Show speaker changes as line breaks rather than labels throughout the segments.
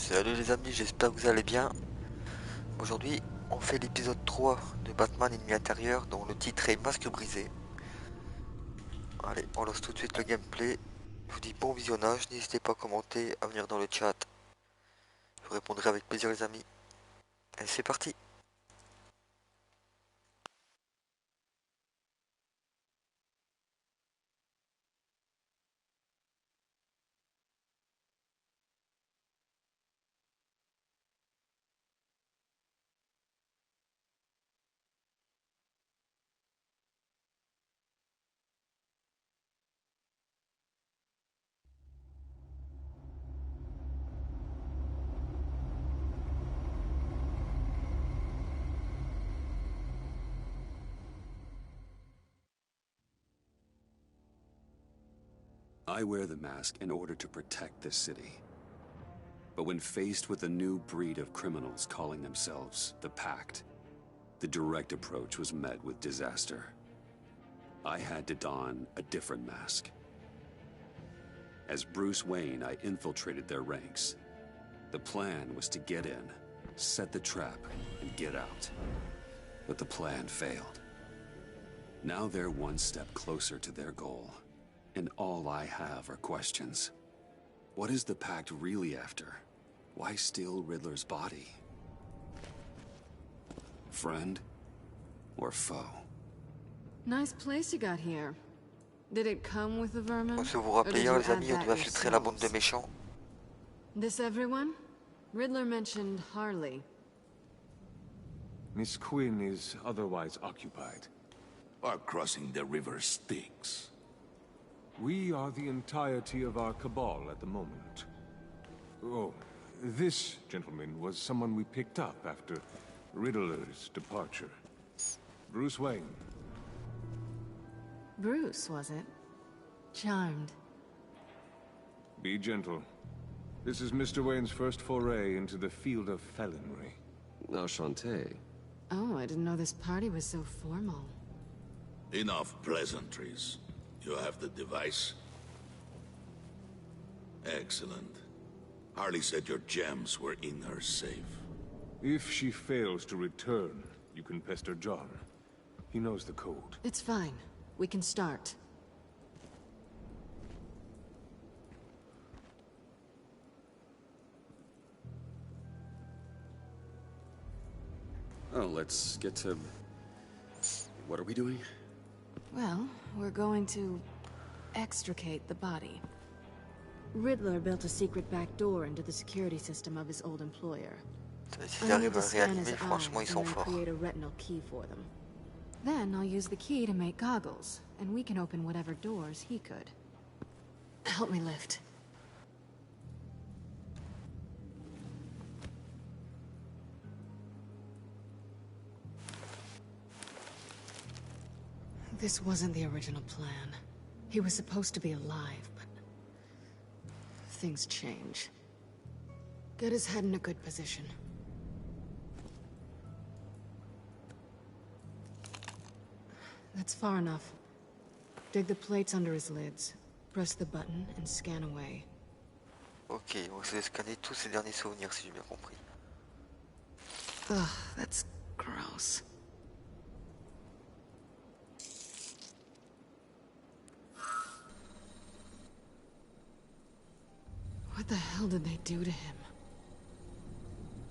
Salut les amis, j'espère que vous allez bien. Aujourd'hui, on fait l'épisode 3 de Batman Ennemi Intérieur, dont le titre est Masque brisé. Allez, on lance tout de suite le gameplay. Je vous dis bon visionnage, n'hésitez pas à commenter, à venir dans le chat. Je vous répondrai avec plaisir les amis. Allez, c'est parti.
I wear the mask in order to protect this city. But when faced with a new breed of criminals calling themselves the Pact, the direct approach was met with disaster. I had to don a different mask. As Bruce Wayne, I infiltrated their ranks. The plan was to get in, set the trap, and get out. But the plan failed. Now they're one step closer to their goal. And all I have are questions. What is the Pact really after? Why steal Riddler's body? Friend or foe?
Nice place you got here. Did it come with the vermin?
Si vous vous rappelez hier les amis, on devait infiltrer la bande de méchants.
This everyone? Riddler mentioned Harley.
Miss Quinn is otherwise occupied.
Or crossing the river Styx.
We are the entirety of our cabal at the moment. Oh, this gentleman was someone we picked up after Riddler's departure. Bruce Wayne.
Bruce, was it? Charmed.
Be gentle. This is Mr. Wayne's first foray into the field of felonry.
Enchanté.
Oh, I didn't know this party was so formal.
Enough pleasantries. You have the device? Excellent. Harley said your gems were in her safe.
If she fails to return, you can pester John. He knows the code.
It's fine. We can start.
Oh, let's get to... What are we doing?
Well, we're going to extricate the body. Riddler built a secret back door into the security system of his old employer.
S'ils arrivent à réanimer, franchement ils sont forts.
Create a retinal key for them. Then I'll use the key to make goggles, and we can open whatever doors he could. Help me lift. This wasn't the original plan. He was supposed to be alive, but things change. Get his head in a good position. That's far enough. Dig the plates under his lids. Press the button and scan away.
Ok, on va scanner tous ces derniers souvenirs si j'ai bien compris.
Ugh, that's gross. What the hell did they do to him?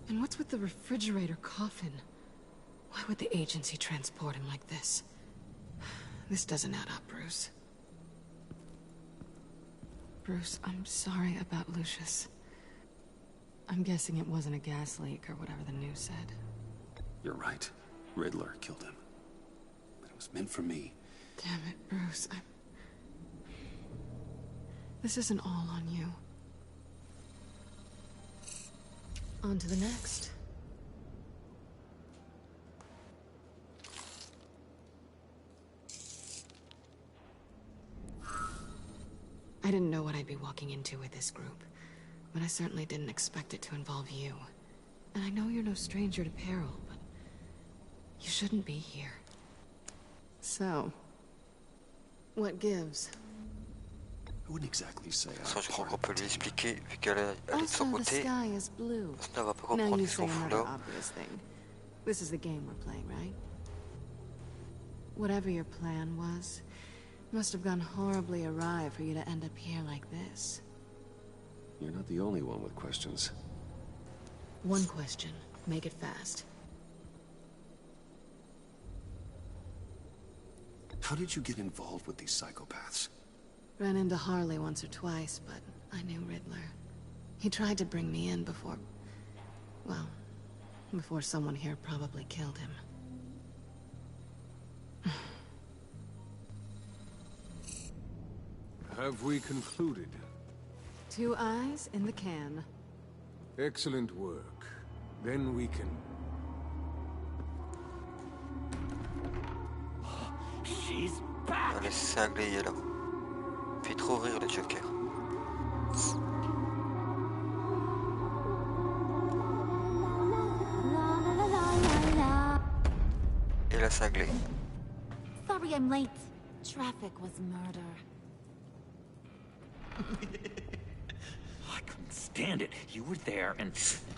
And what's with the refrigerator coffin? Why would the agency transport him like this? This doesn't add up, Bruce. Bruce, I'm sorry about Lucius. I'm guessing it wasn't a gas leak or whatever the news said.
You're right. Riddler killed him. But it was meant for me.
Damn it, Bruce. This isn't all on you. On to the next. I didn't know what I'd be walking into with this group, but I certainly didn't expect it to involve you. And I know you're no stranger to peril, but you shouldn't be here. So, what gives?
wouldn't exactly say
Ça, je crois
I'm
qu'on peut lui expliquer, vu qu'elle est de son
Also, the
côté.
sky is blue.
Sinon, elle va pas
Now
comprendre
you
ce
say
qu'on fout
another
là.
obvious thing. This is the game we're playing, right? Whatever your plan was, must have gone horribly awry for you to end up here like this.
You're not the only one with questions.
One question. Make it fast.
How did you get involved with these psychopaths?
Ran into Harley once or twice, but I knew Riddler. He tried to bring me in before... well, before someone here probably killed him.
Have we concluded?
2 eyes in the can.
Excellent work. Then we can...
She's back!
Allez, cinglé, il est là. Fait trop rire le Joker. Et la cinglée.
Sorry I'm late. Traffic was murder.
I couldn't stand it. You were there, and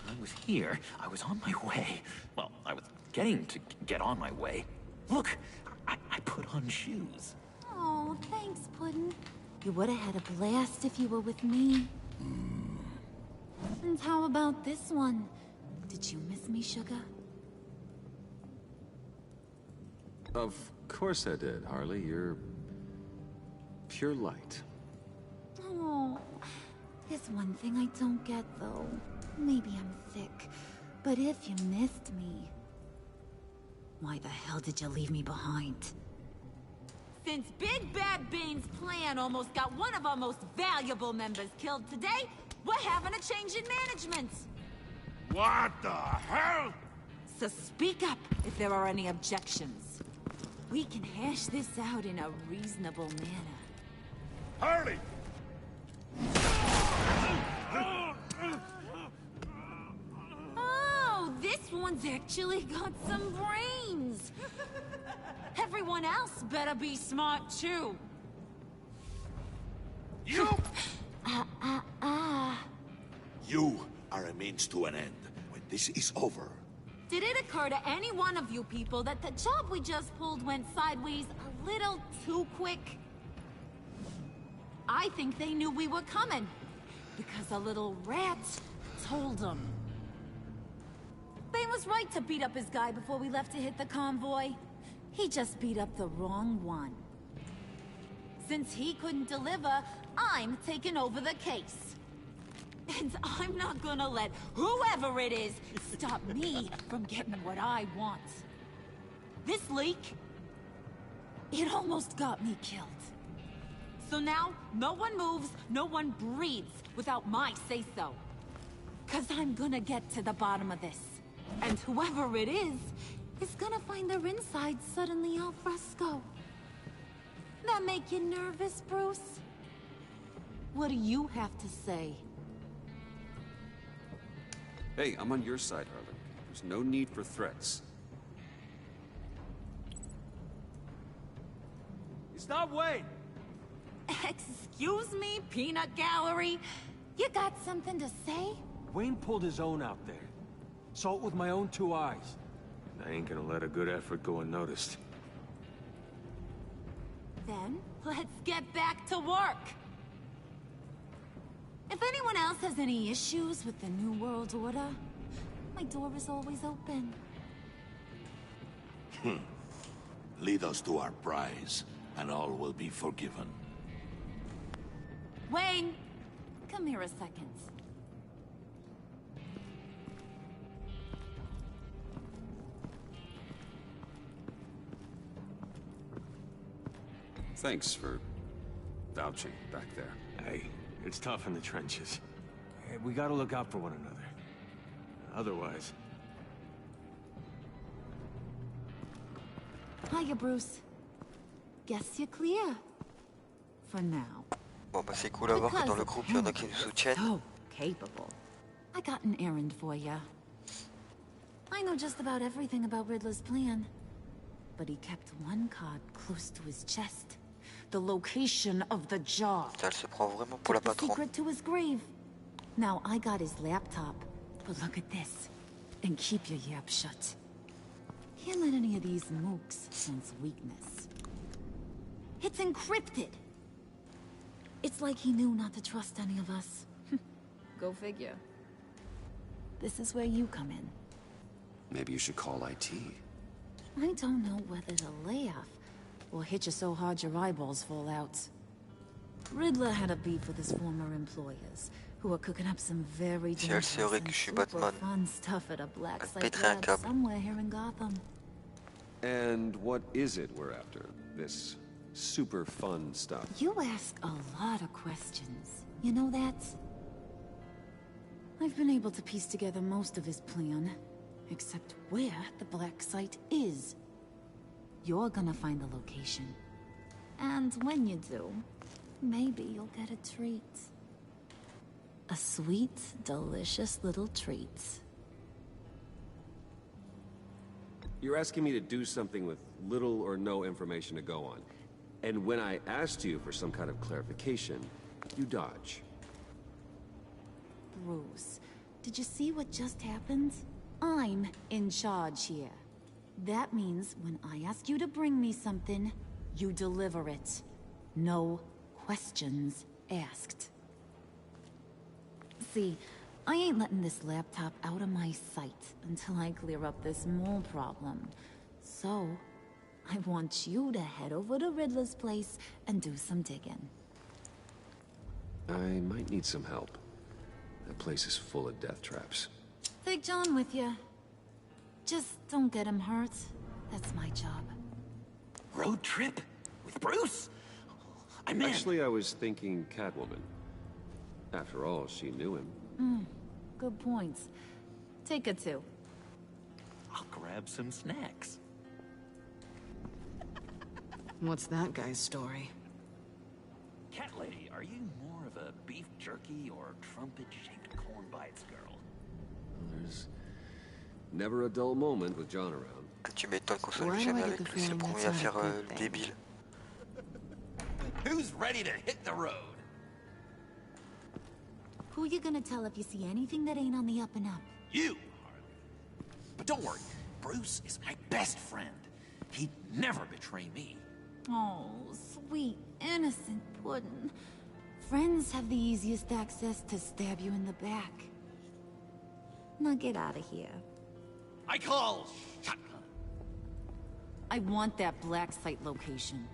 I was here. I was on my way. Well, I was getting to get on my way. Look, I put on shoes.
Oh, thanks, Puddin'. You would have had a blast if you were with me. And how about this one? Did you miss me, Sugar?
Of course I did, Harley. You're... pure light.
Oh, there's one thing I don't get, though. Maybe I'm thick, but if you missed me, why the hell did you leave me behind?
Since Big Bad Bane's plan almost got one of our most valuable members killed today, we're having a change in management.
What the hell?
So speak up if there are any objections. We can hash this out in a reasonable manner.
Harley!
Oh, this one's actually got some brains. Everyone else better be smart too.
You! You are a means to an end. When this is over,
Did it occur to any one of you people that the job we just pulled went sideways a little too quick? I think they knew we were coming, because a little rat told them. Bane was right to beat up his guy before we left to hit the convoy. He just beat up the wrong one. Since he couldn't deliver, I'm taking over the case. And I'm not gonna let whoever it is stop me from getting what I want. This leak, it almost got me killed. So now, no one moves, no one breathes without my say-so. 'Cause I'm gonna get to the bottom of this. And whoever it is gonna find their inside suddenly al fresco. That make you nervous, Bruce? What do you have to say?
Hey, I'm on your side, Harley. There's no need for threats.
Stop waiting!
Excuse me, peanut gallery? You got something to say?
Wayne pulled his own out there. Saw it with my own 2 eyes.
I ain't gonna let a good effort go unnoticed.
Then, let's get back to work. If anyone else has any issues with the New World Order, my door is always open.
lead us to our prize, and all will be forgiven.
Wayne, come here a second.
Thanks for vouching back there.
Hey, it's tough in the trenches. Hey, we gotta look out for one another. Otherwise...
Hiya, Bruce. Guess you're clear. For now.
Bon bah c'est cool à voir que dans le groupe il y en a qui nous soutiennent.
So capable. I got an errand for ya. I know just about everything about Riddler's plan. But he kept one card close to his chest.
the location of the job.
Elle se prend vraiment pour la
Took the
patronne.
secret to his grave. Now I got his laptop. But look at this. And keep your yap shut. Can't let any of these mooks sense weakness. It's encrypted. It's like he knew not to trust any of us. Go figure. This is where you come in.
Maybe you should call IT.
I don't know whether the layoff will hit you so hard your eyeballs fall out. Riddler had a beef with his former employers, who are cooking up some very
Si elle
dangerous
saurait que
and
je suis
super
Batman,
fun stuff at a black
elle
site
pèterait un
lab
câble.
somewhere here in Gotham.
And what is it we're after? This super fun stuff?
You ask a lot of questions. You know that? I've been able to piece together most of his plan, except where the black site is. You're gonna find the location. And when you do, maybe you'll get a treat. A sweet, delicious little treat.
You're asking me to do something with little or no information to go on. And when I asked you for some kind of clarification, you dodge.
Bruce, did you see what just happened? I'm in charge here. That means when I ask you to bring me something, you deliver it. No questions asked. See, I ain't letting this laptop out of my sight until I clear up this mole problem. So, I want you to head over to Riddler's place and do some digging.
I might need some help. That place is full of death traps.
Take John with you. Just don't get him hurt. That's my job.
Road trip? With Bruce? I'm in.
Actually, I was thinking Catwoman. After all, she knew him.
Good points. Take it too.
I'll grab some snacks.
What's that guy's story?
Cat lady, are you more of a beef jerky or trumpet-shaped corn bites girl?
There's never a dull moment with John around.
Tu m'étonnes qu'on soit
Why do
jamais
I get
avec
the
lui, c'est le
feeling
premier
that's
à
not a
faire
good
le
thing?
débile.
Who's ready to hit the road?
Who you gonna tell if you see anything that ain't on the up and up?
You, Harley. But don't worry, Bruce is my best friend. He'd never betray me.
Oh, sweet, innocent puddin'. Friends have the easiest access to stab you in the back. Now get out of here.
I call shotgun.
I want that black site location.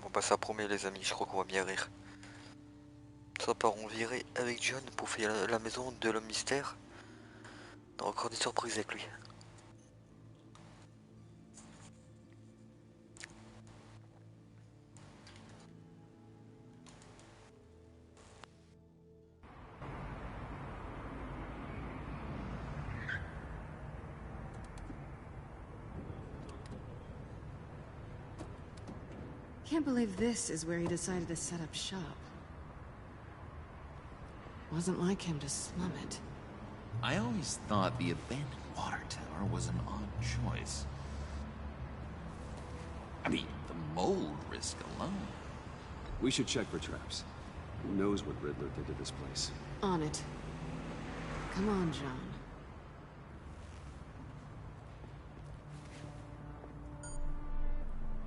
Bon bah ça promet les amis, je crois qu'on va bien rire. Ça part on virer avec John pour faire la maison de l'homme mystère. On a encore des surprises avec lui.
Can't believe this is where he decided to set up shop. Wasn't like him to slum it.
I always thought the abandoned water tower was an odd choice. I mean, the mold risk alone.
We should check for traps. Who knows what Riddler did to this place?
On it. Come on, John.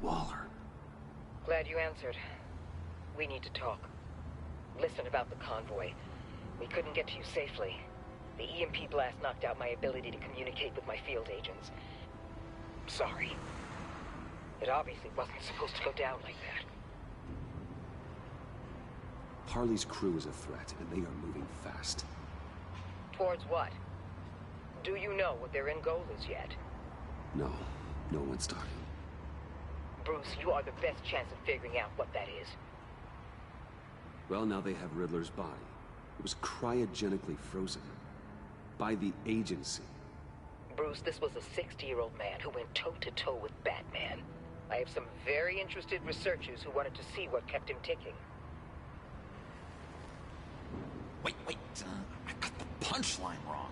Waller.
Glad you answered. We need to talk. Listen about the convoy. We couldn't get to you safely. The EMP blast knocked out my ability to communicate with my field agents. Sorry. It obviously wasn't supposed to go down like that.
Harley's crew is a threat, and they are moving fast.
Towards what? Do you know what their end goal is yet?
No, no one's talking.
Bruce, you are the best chance of figuring out what that is.
Well, now they have Riddler's body. It was cryogenically frozen. By the agency.
Bruce, this was a 60-year-old man who went toe-to-toe with Batman. I have some very interested researchers who wanted to see what kept him ticking.
punchline wrong.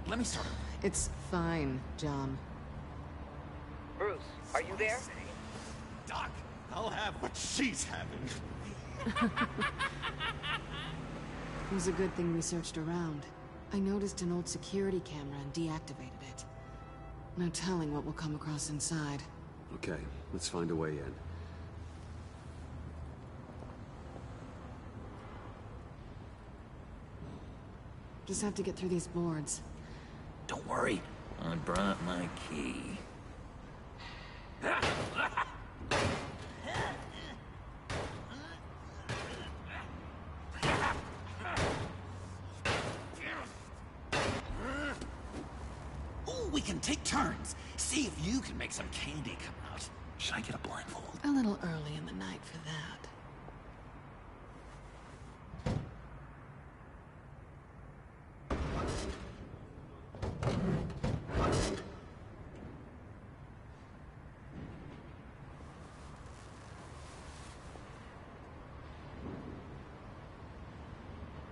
Let me start.
It's fine, John.
Bruce, are you there?
Doc, I'll have what she's having.
It was a good thing we searched around. I noticed an old security camera and deactivated it. No telling what we'll come across inside.
Okay, let's find a way in.
Just have to get through these boards.
Don't worry, I brought my key. Ooh, we can take turns. See if you can make some candy come out. Should I get a blindfold?
A little early in the night for that.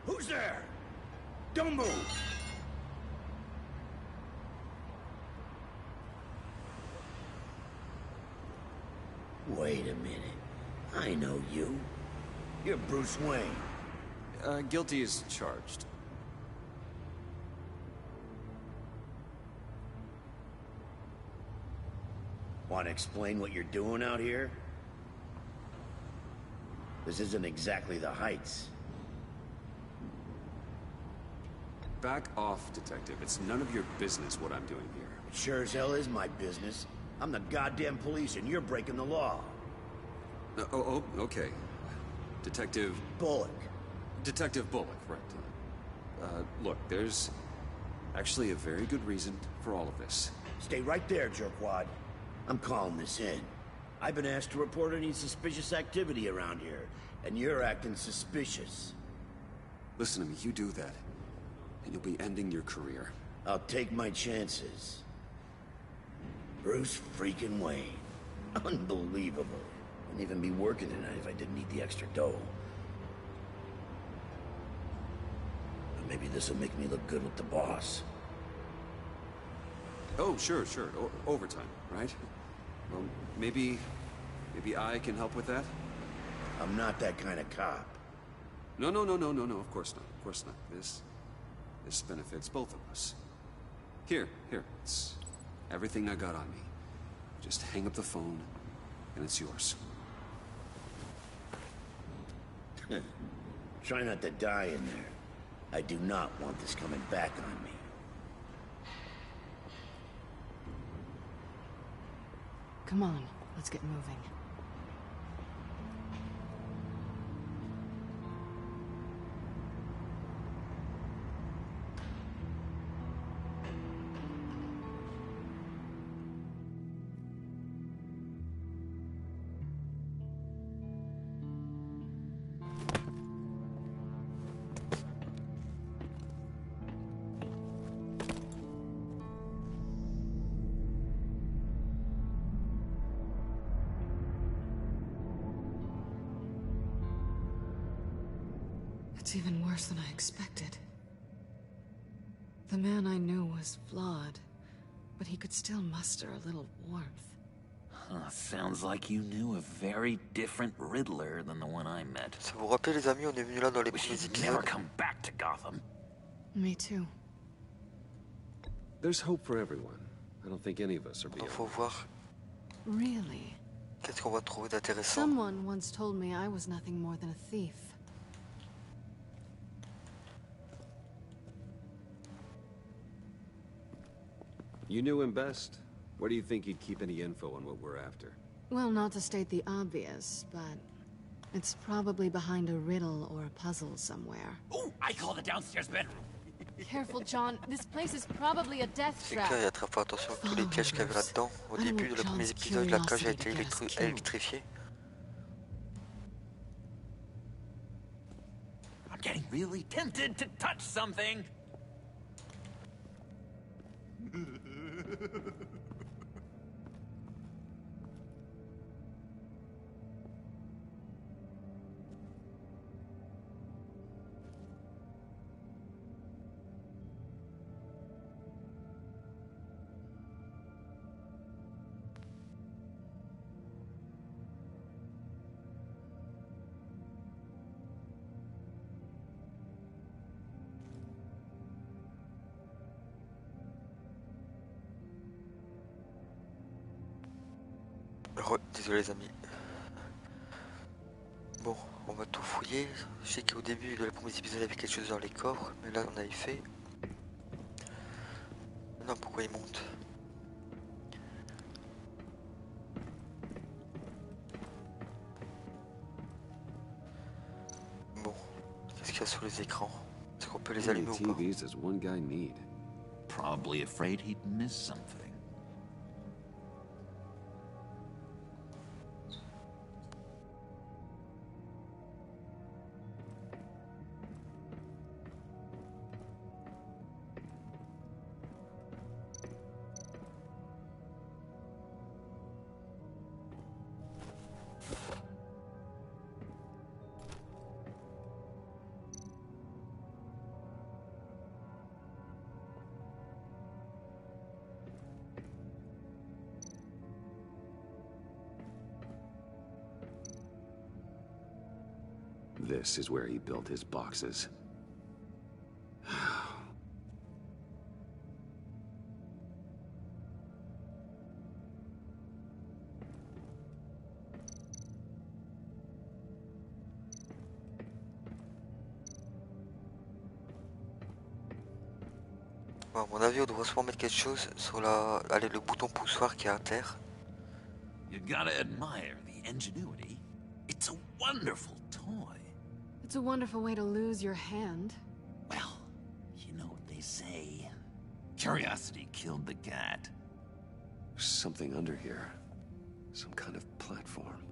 Who's there? Don't move! Wait a minute. I know you. You're Bruce Wayne.
Guilty as charged.
Want to explain what you're doing out here? This isn't exactly the Heights.
Back off, Detective. It's none of your business what I'm doing here.
It sure as hell is my business. I'm the goddamn police and you're breaking the law.
Okay. Detective...
Bullock.
Detective Bullock, right. Look, there's actually a very good reason for all of this.
Stay right there, jerkwad. I'm calling this in. I've been asked to report any suspicious activity around here, and you're acting suspicious.
Listen to me, you do that, and you'll be ending your career.
I'll take my chances. Bruce freaking Wayne. Unbelievable. Wouldn't even be working tonight if I didn't need the extra dough. But maybe this'll make me look good with the boss.
Oh, sure. Overtime, right? Well, maybe I can help with that?
I'm not that kind of cop.
No, of course not. This benefits both of us. Here, it's everything I got on me. Just hang up the phone, and it's yours.
Try not to die in there. I do not want this coming back on me.
Come on, let's get moving. It's even worse than I expected. The man I knew was flawed, but he could still muster a little warmth.
Sounds like you knew a very different Riddler than the one I met.
Ça vous rappelle les amis, on est venu là dans les
We
premiers
should never
épisodes.
come back to Gotham.
Me too.
There's hope for everyone. I don't think any of us are
Il
beyond.
faut voir
Really?
qu'est-ce qu'on va trouver d'intéressant.
Someone once told me I was nothing more than a thief.
You knew him best. Where do you think he'd keep any info on what we're after?
Well, not to state the obvious, but it's probably behind a riddle or a puzzle somewhere.
Ooh, I call the downstairs bedroom.
Careful, John. This place is probably a death
C'est
trap.
clair, il y a très faire attention à tous les pièges qu'il y avait là-dedans. Au début de les premiers épisodes, la cage a été électrifiée.
I'm getting really tempted to touch something.
Désolé les amis. Bon, on va tout fouiller. Je sais qu'au début de la première épisode il y avait quelque chose dans les corps, mais là on avait fait. Non, pourquoi il monte? Bon, qu'est-ce qu'il y a sur les écrans? Est-ce qu'on peut les allumer ou pas?
TVs does one guy need?
Probably afraid he'd miss something.
This is where he built his boxes.
Bon, à mon avis, on doit soit mettre quelque chose sur la... Allez, le bouton poussoir qui est à terre.
You gotta admire the ingenuity. It's a wonderful toy.
It's a wonderful way to lose your hand.
Well, you know what they say. Curiosity killed the cat.
There's something under here. Some kind of platform.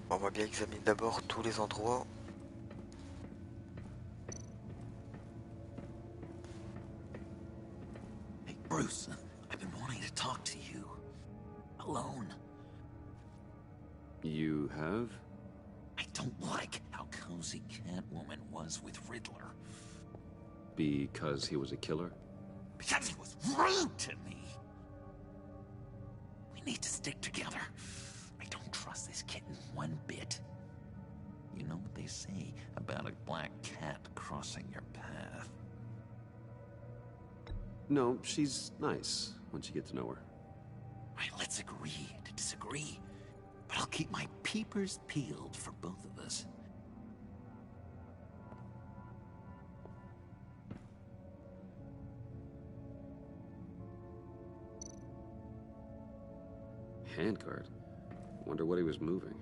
On va bien examiner d'abord tous les endroits.
Hey, Bruce, I've been wanting to talk to you. Alone.
You have?
I don't like how cozy Catwoman was with Riddler.
Because he was a killer?
Because he was rude to me. We need to stick together. I don't trust this kitten one bit. You know what they say about a black cat crossing your path?
No, she's nice once you get to know her.
Right, let's agree to disagree. But I'll keep my peepers peeled for both of us.
Handcart? Wonder what he was moving.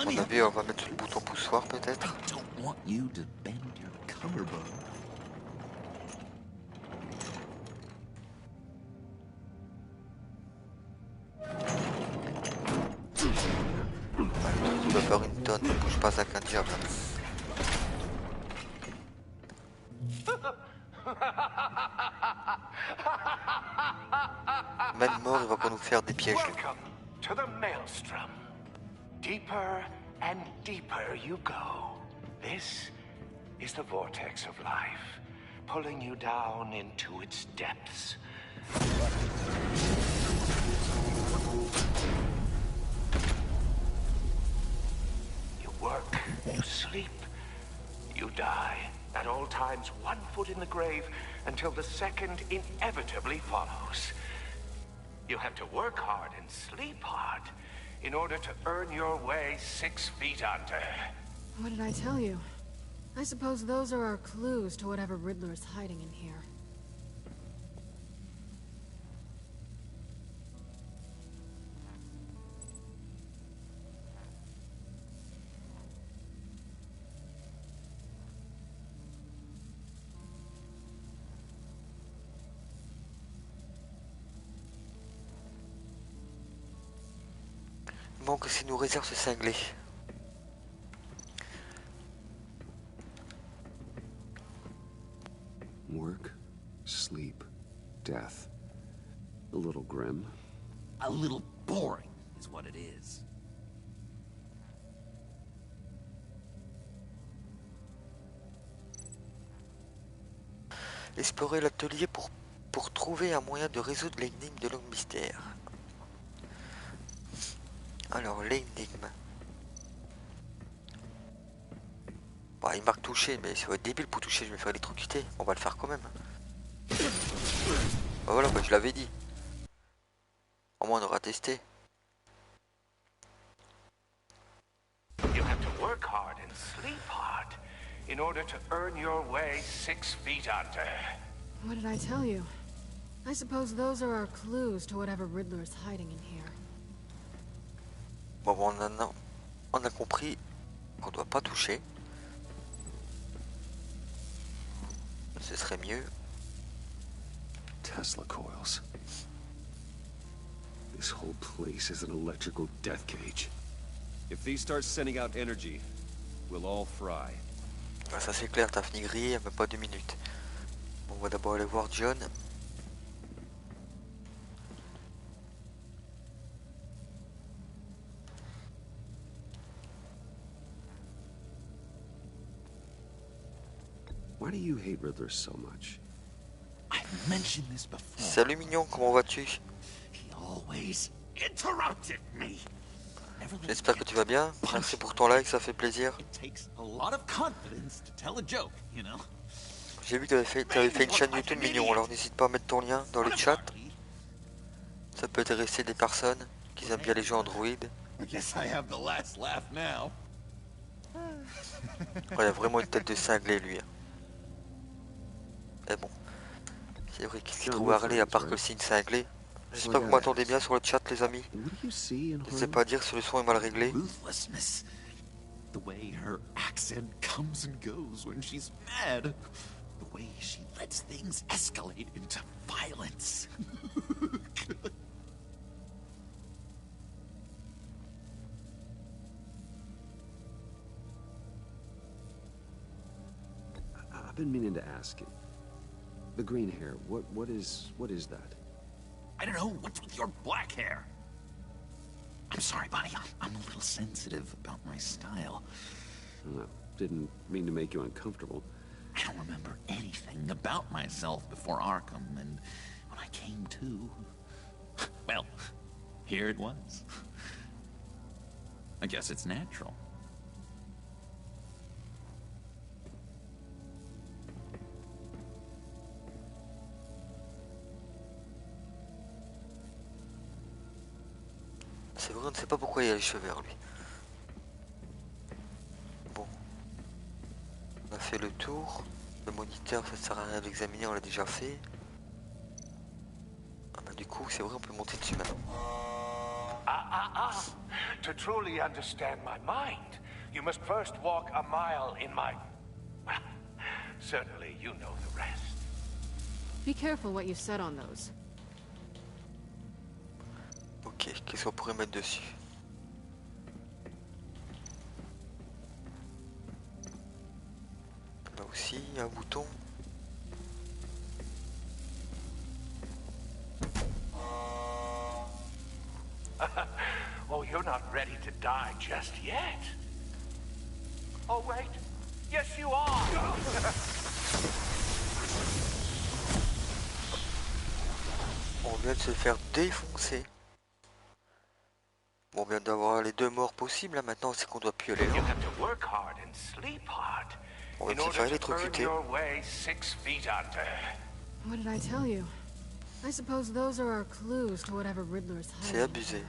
À mon avis, on va mettre le bouton poussoir peut-être.
I don't want you to bend your collarbone.
Tu dois faire une tonne, ne bouge pas avec un diable. Même mort, il va pas nous faire des pièges.
Welcome to the Maelstrom. Deeper and deeper you go. This is the vortex of life, pulling you down into its depths. You work, you sleep, you die. At all times, 1 foot in the grave until the second inevitably follows. You have to work hard and sleep hard in order to earn your way 6 feet under.
What did I tell you? I suppose those are our clues to whatever Riddler is hiding in here.
Il manque aussi nous réserve ce cinglé.
Work, sleep, death. A little grim,
A little boring is what it is.
Explorer l'atelier pour trouver un moyen de résoudre l'énigme de l'homme mystère. Alors, l'énigme. Bah, il marque toucher, mais ça va être débile pour toucher, je vais me faire électrocuter. On va le faire quand même. Bah voilà, bah, je l'avais dit. Au moins, on aura testé.
You have to work hard and sleep hard in order to earn your way 6 feet under.
What did I tell you? I suppose those are our clues to whatever Riddler's hiding in here.
Bon, on a compris qu'on doit pas toucher. Ce serait mieux.
Tesla coils. This whole place is an electrical death cage. If these start sending out energy, we'll all fry.
Ah, ça c'est clair, t'as fini grillé, il n'y a même pas 2 minutes. Bon, on va d'abord aller voir John.
Why do you hate Riddler so much?
I've mentioned this before.
Salut mignon, comment vas-tu?
He always interrupted me.
J'espère que tu vas bien. Merci pour ton like, ça fait plaisir. J'ai vu que tu avais fait une chaîne YouTube mignon, alors n'hésite pas à mettre ton lien dans le chat. Ça peut intéresser des personnes qui aiment bien les jeux Android. Ouais, il a vraiment une tête de cinglé lui. Mais bon, c'est vrai qu'il s'y trouve Harley à part que c'est une cinglée. J'espère que vous m'entendez bien sur le chat les amis. N'hésitez pas à dire si le son est mal réglé.
The way her accent comes and goes when she's mad. The way she lets things escalate into violence.
I've been meaning to ask you. The green hair, what is that?
I don't know, what's with your black hair? I'm sorry, Bonnie, I'm a little sensitive about my style.
Didn't mean to make you uncomfortable.
I don't remember anything about myself before Arkham, and when I came to, well, here it was. I guess it's natural.
C'est vrai, on ne sait pas pourquoi il a les cheveux verts lui. Bon. On a fait le tour. Le moniteur, ça sert à rien d'examiner, on l'a déjà fait. Ah bah du coup, c'est vrai, on peut monter dessus maintenant.
To truly understand my mind, you must first walk a mile in my... Well, certainly you know the rest.
Be careful what you said on those.
Ok, qu'est-ce qu'on pourrait mettre dessus? Là aussi, il y a un bouton.
Oh, you're not ready to die just yet. Oh, wait. Yes, you are.
On vient de se faire défoncer. Bon, on vient d'avoir les 2 morts possibles, là maintenant c'est qu'on doit plus aller là. On vient de se faire électrocuter.
What did I tell you? I suppose those are our clues to whatever Riddler's hiding.
C'est abusé.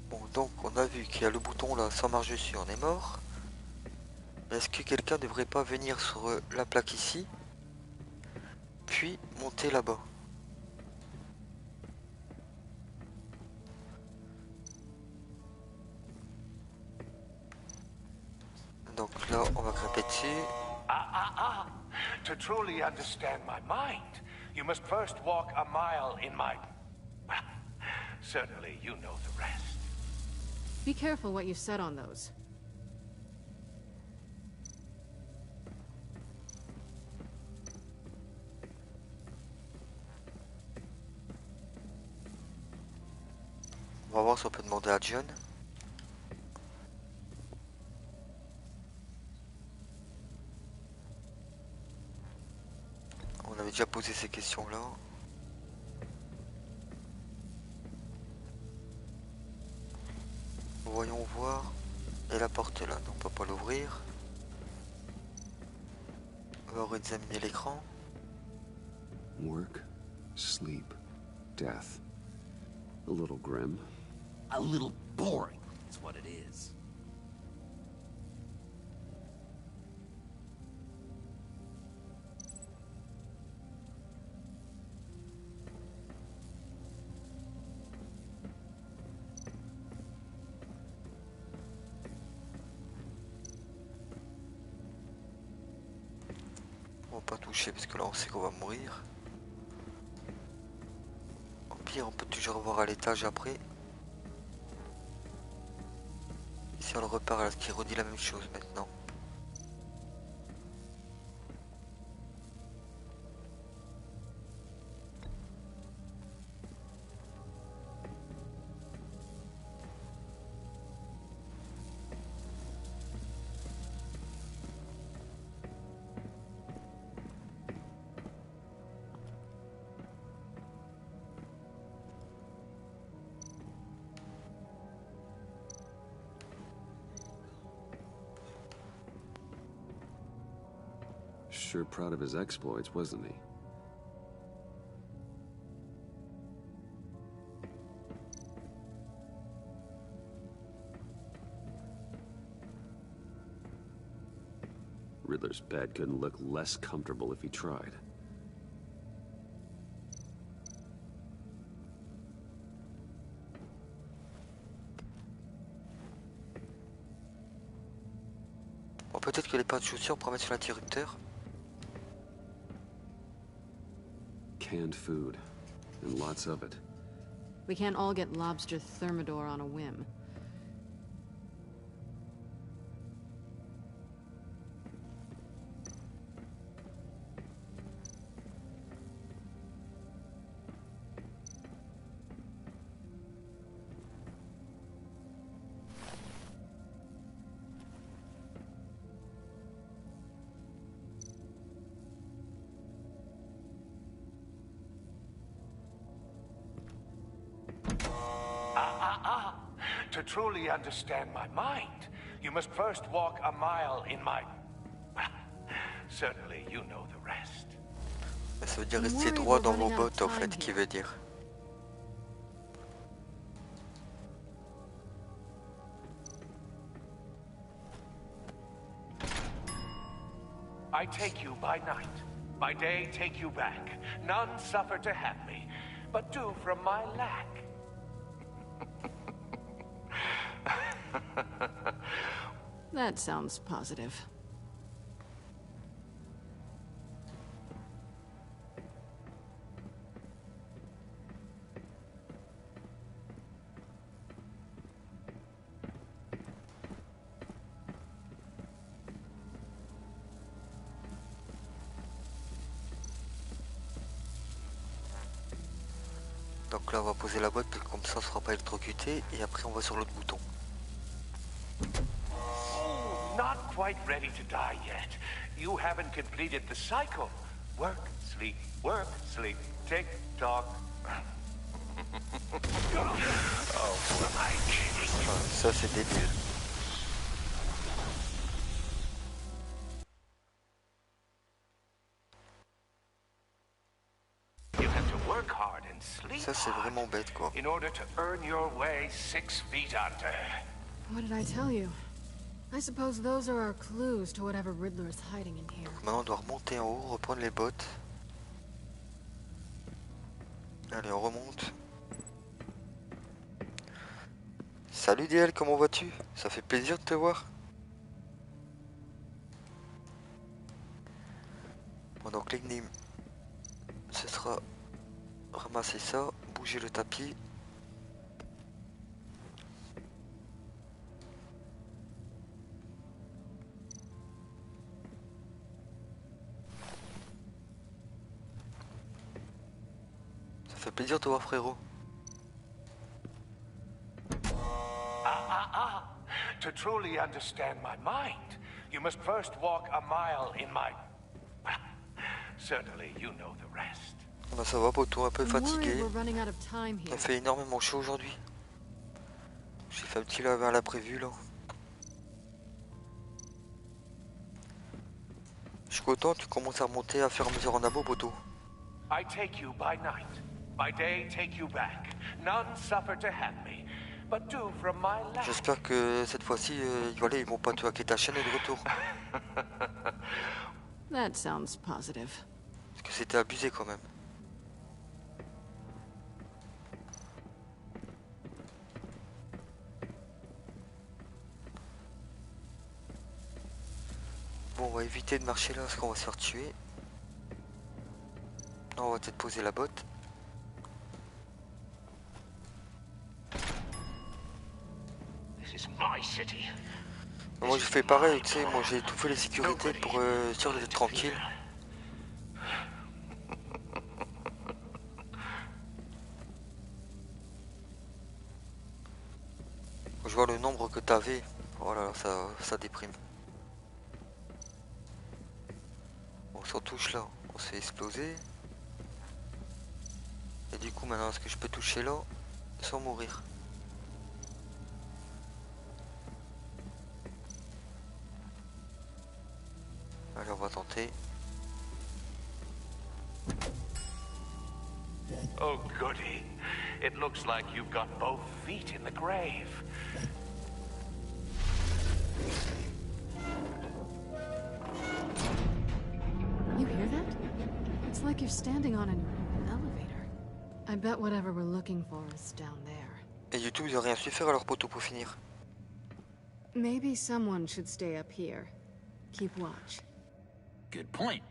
Bon, donc on a vu qu'il y a le bouton là, sans marche dessus, on est mort. Est-ce que quelqu'un ne devrait pas venir sur la plaque ici, puis monter là-bas? Donc là, on va grimper dessus.
To truly understand my mind, you must first walk a mile in my... Well, certainly you know the rest.
Be careful what you said on those.
On va voir si on peut demander à John. On avait déjà posé ces questions-là. Voyons voir. Et la porte est là, donc on peut pas l'ouvrir. On va examiner l'écran.
Work, sleep, death. A little grim.
A little boring, that's what it is.
On va pas toucher parce que là on sait qu'on va mourir. Au pire on peut toujours voir à l'étage après. Si on le repart à ce qui redit la même chose maintenant.
Sure proud of his exploits, wasn't he? Riddler's bed couldn't look less comfortable if he tried.
Bon, peut-être que les paires de chaussures on pourra mettre sur l'interrupteur.
Canned food, and lots of it.
We can't all get lobster thermidor on a whim.
To truly understand my mind, you must first walk a mile in my... Certainly you know the rest.
Ça veut dire rester droit dans vos bottes en fait, qui veut dire.
I take you by night. By day, take you back. None suffer to have me, but do from my lack.
That sounds positive.
Donc là on va poser la boîte comme ça on ne sera pas électrocuté et après on va sur l'autre bouton.
Not quite ready to die yet. You haven't completed the cycle. Work, sleep, tick tock. Oh, who am I kidding?
Ça c'est débile.
You have to work hard and sleep
Ça c'est vraiment bête quoi.
in order to earn your way 6 feet under.
What did I tell you? I suppose those are our clues to whatever Riddler is hiding in here.
Maintenant on doit remonter en haut, reprendre les bottes. Allez on remonte. Salut DL, comment vas-tu? Ça fait plaisir de te voir. Bon donc l'énigme, ce sera ramasser ça, bouger le tapis. Ça fait plaisir de te voir frérot.
To truly understand my mind, you must first walk a mile in my... Certainly, you know the rest.
Bah ça va poto, un peu
I'm worried
fatigué.
we're running out of time
Il
here.
a fait énormément chaud aujourd'hui. J'ai fait un petit laver à l'imprévu là. Je suis content, tu commences à remonter à faire mesure en abo poto.
I take you by night. By day, take you back. None suffer to have me, but do from my land.
J'espère que cette fois-ci, voilà, ils vont pas te hacker ta chaîne de retour.
That sounds positive.
Parce que c'était abusé quand même. Bon, on va éviter de marcher là parce qu'on va se faire tuer. Non, on va peut-être poser la botte.
This is my city.
Moi j'ai fait pareil, tu sais, moi j'ai étouffé les sécurités pour être sûr d'être tranquille. Je vois le nombre que t'avais, voilà, ça déprime. On s'en touche là, on se fait exploser. Et du coup maintenant, est-ce que je peux toucher là sans mourir? Allez, on va tenter.
Oh, goody. It looks like you've got both feet in the grave.
You hear that? It's like you're standing on an elevator. I bet whatever we're looking for is down there.
Et YouTube, ils ont rien su faire à leur poteau pour finir.
Maybe someone should stay up here. Keep watch.
Good point.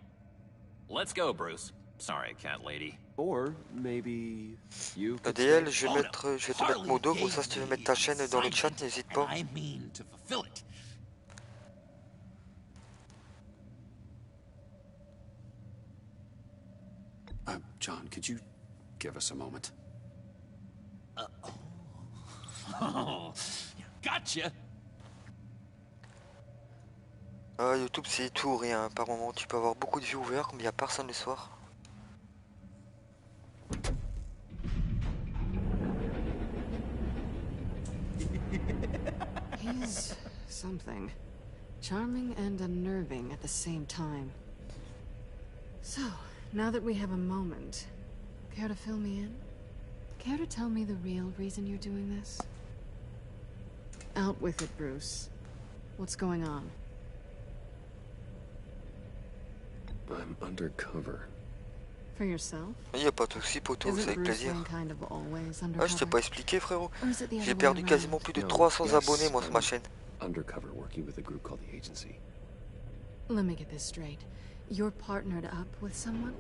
Let's go, Bruce. Sorry, cat lady.
Or maybe you could
DL,
stay-
je vais te mettre mon dos, comme ça si tu veux mettre ta chaîne dans le chat, n'hésite pas.
I mean to fulfill it.
John, could you give us a moment?
Oh, gotcha.
Ah, YouTube c'est tout ou rien, par moment tu peux avoir beaucoup de viewers comme il n'y a personne le soir.
He's something. Charming and unnerving at the same time. So, now that we have a moment, care to fill me in? Care to tell me the real reason you're doing this? Out with it, Bruce. What's going on?
I'm undercover.
For yourself?
Il n'y a pas de soucis, poto, c'est
Isn't
avec
Bruce
plaisir.
Wayne kind of always
Ah, je t'ai
undercover?
pas expliqué, frérot.
Or is it the
J'ai
other way
perdu
around?
quasiment plus de
No,
300
yes,
abonnés, moi, sur ma chaîne.
Undercover working with a group called the Agency.
Let me get this straight. You're partnered up with someone?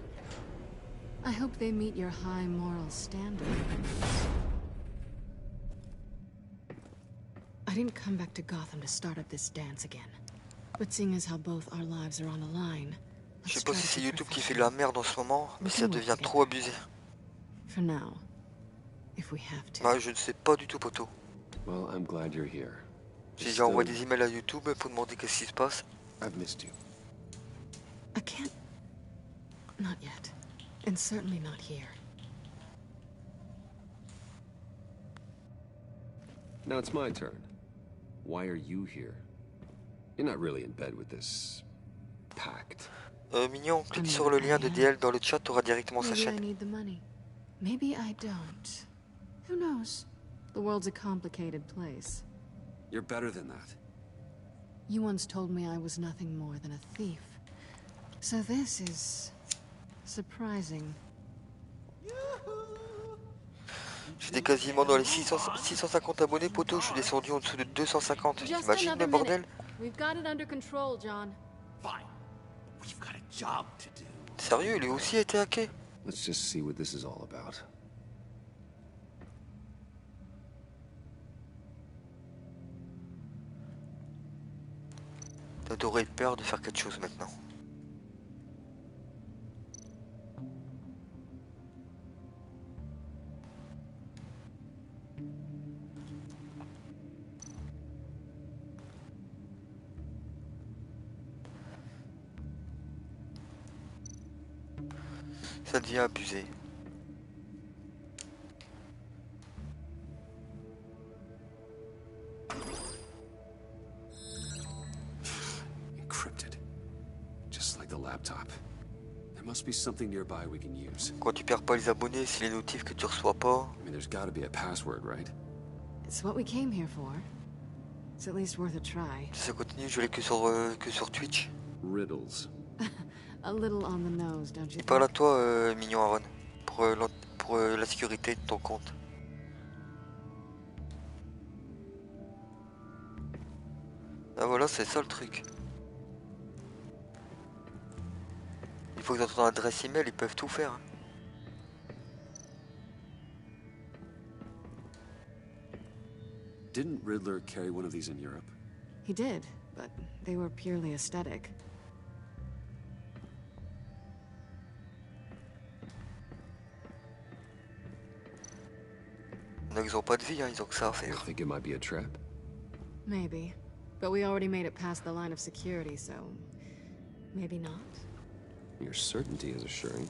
I hope they meet your high moral standard. I didn't come back to Gotham to start up this dance again. But seeing as how both our lives are on the line,
Je sais
let's
pas
try
si
to
c'est
be
YouTube qui fait
professional.
de la merde en ce moment, mais
We
ça
can work
devient
together.
trop abusé.
For now, if we have to.
Bah, je ne sais pas du tout, poto.
Well, I'm glad you're here.
J'ai
It's
déjà envoyé
still-
des emails à YouTube pour demander qu'est-ce qui se passe.
I've missed you.
I can't. Not yet. And certainly not here.
Now it's my turn. Why are you here? You're not really in bed with this pact.
Mignon, clique sur le lien de DL dans le chat, t'auras directement sa
Maybe I
chaîne.
need the money. Maybe I don't. Who knows? The world's a complicated place.
You're better than that.
You once told me I was nothing more than a thief. So this is surprising.
J'étais quasiment dans les 650 abonnés, poto, je suis descendu en dessous de 250. T'imagines le bordel?
We've got it under control, John.
Fine. We've got a job to do.
Sérieux, lui aussi a été hacké?
Let's just see what this is all about.
T'aurais peur de faire quelque chose maintenant. Ça devient abusé.
Encrypted. Just like the laptop. There must be something nearby we can use.
Quand tu perds pas les abonnés, c'est les notifs que tu reçois pas.
I mean, there's gotta be a password, right?
It's what we came here for. It's at least worth a try.
Si ça continue, je l'ai que sur Twitch.
Riddles.
A little on the nose, don't you
Et parle à
think?
toi, mignon Aaron, pour la sécurité de ton compte. Ah voilà, c'est ça le truc. Il faut que dans ton adresse email, ils peuvent tout faire. Hein.
Didn't Riddler carry one of these in Europe?
He did, but they were purely aesthetic.
Donc ils ont pas de vie, hein, ils ont que ça à
I
faire.
think it might be a trap.
Maybe. But we already made it past the line of security, so... maybe not.
Your certainty is assuring.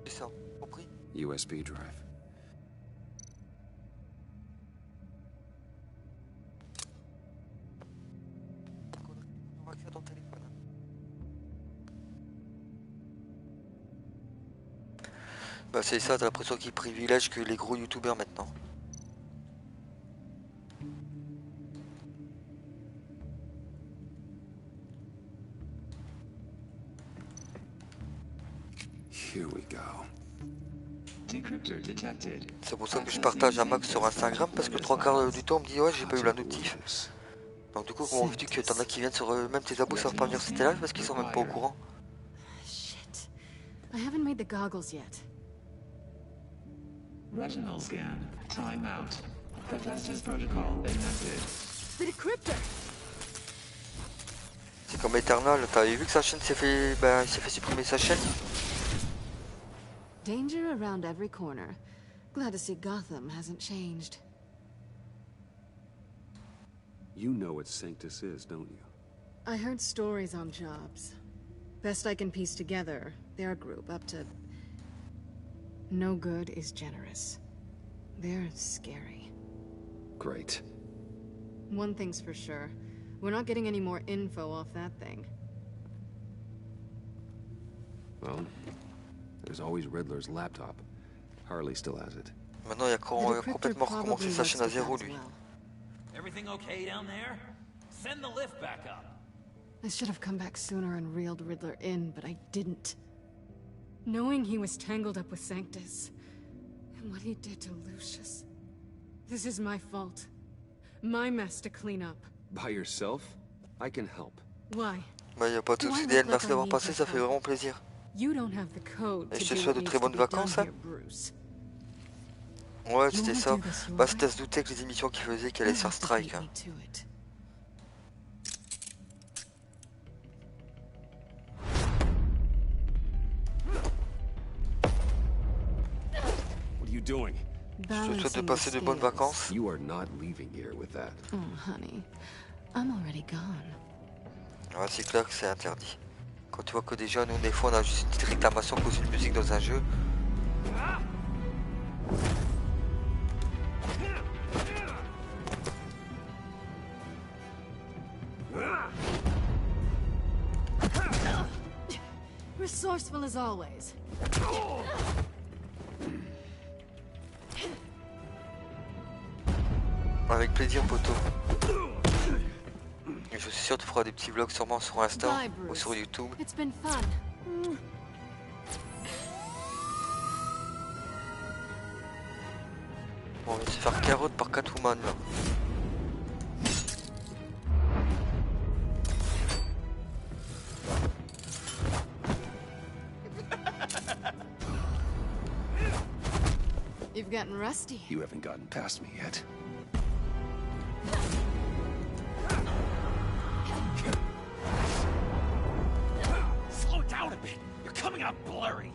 C'est ça, compris?
USB drive.
On va accéder à ton téléphone. Bah c'est ça, t'as l'impression qu'ils privilègent que les gros youtubeurs maintenant.
Here we go.
C'est pour ça que je partage un max sur Instagram parce que 3/4 du temps on me dit ouais j'ai pas eu la notif. Donc du coup comment veux-tu que t'en as qui viennent sur même tes abos savent pas venir sur tes lives parce qu'ils sont même pas au courant.
Shit. I haven't made the goggles yet.
Retinal scan. Time out. Protesters protocol enacted.
The decryptor!
C'est comme Eternal, t'avais vu que sa chaîne s'est fait. Ben il s'est fait supprimer sa chaîne.
Danger around every corner. Glad to see Gotham hasn't changed.
You know what Sanctus is, don't you?
I heard stories on jobs. Best I can piece together, they're a group up to... No good is generous. They're scary.
Great.
One thing's for sure. We're not getting any more info off that thing.
Well, there's always Riddler's laptop. Harley still has it.
Maintenant il a complètement recommencé sa chaîne à zéro lui.
Everything okay down there? Send the lift back up.
I should have come back sooner and reeled Riddler in, but I didn't. Knowing he was tangled up with Sanctus, and what he did to Lucius. This is my fault. My mess to clean up.
By yourself? I can help.
Why?
Bah y a pas de soucis DL, merci d'avoir passé, ça fait vraiment plaisir.
You don't have the code
Et
to
je te
do
souhaite
what
de très
needs to
bonnes
be
vacances.
done
Hein.
here, Bruce.
Ouais c'était ça. Bah c'était à se douter que les émissions qu'il faisait qu'elle allait se faire
You'll have to
strike.
beat
Hein.
me to it.
What are you doing?
Je te souhaite de passer de bonnes vacances.
You are not leaving here with that.
Oh, honey. I'm already gone.
Ouais c'est clair que c'est interdit. Quand tu vois que des jeunes, nous des fois on a juste une petite réclamation à cause d'une musique dans un jeu.
Resourceful as always.
Avec plaisir poteau. Et je suis sûr que tu feras des petits vlogs sûrement sur Insta
Bye,
ou
Bruce.
sur YouTube.
It's been fun.
Bon, on va se faire carotte par Catwoman là.
You've gotten rusty.
You haven't gotten past me yet.
coming out blurry.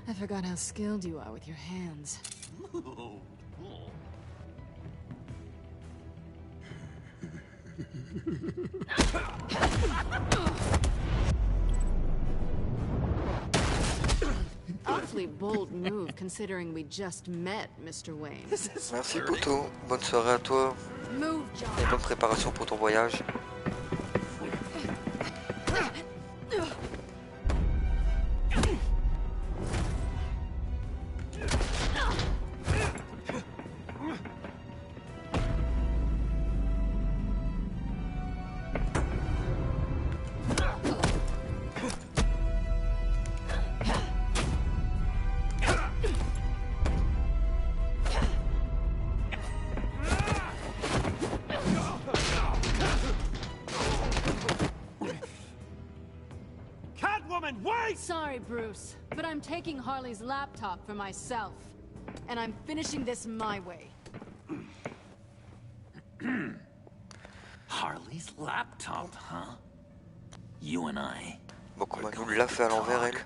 I forgot how skilled you are with your hands. Awfully bold move considering we just met, Mr. Wayne.
Merci Poto, bonne soirée à toi et bonne préparation pour ton voyage.
Sorry, Bruce, but I'm taking Harley's laptop for myself. And I'm finishing this my way.
Harley's laptop, huh? You and I.
Bon, comment nous l'a fait à l'envers, elle?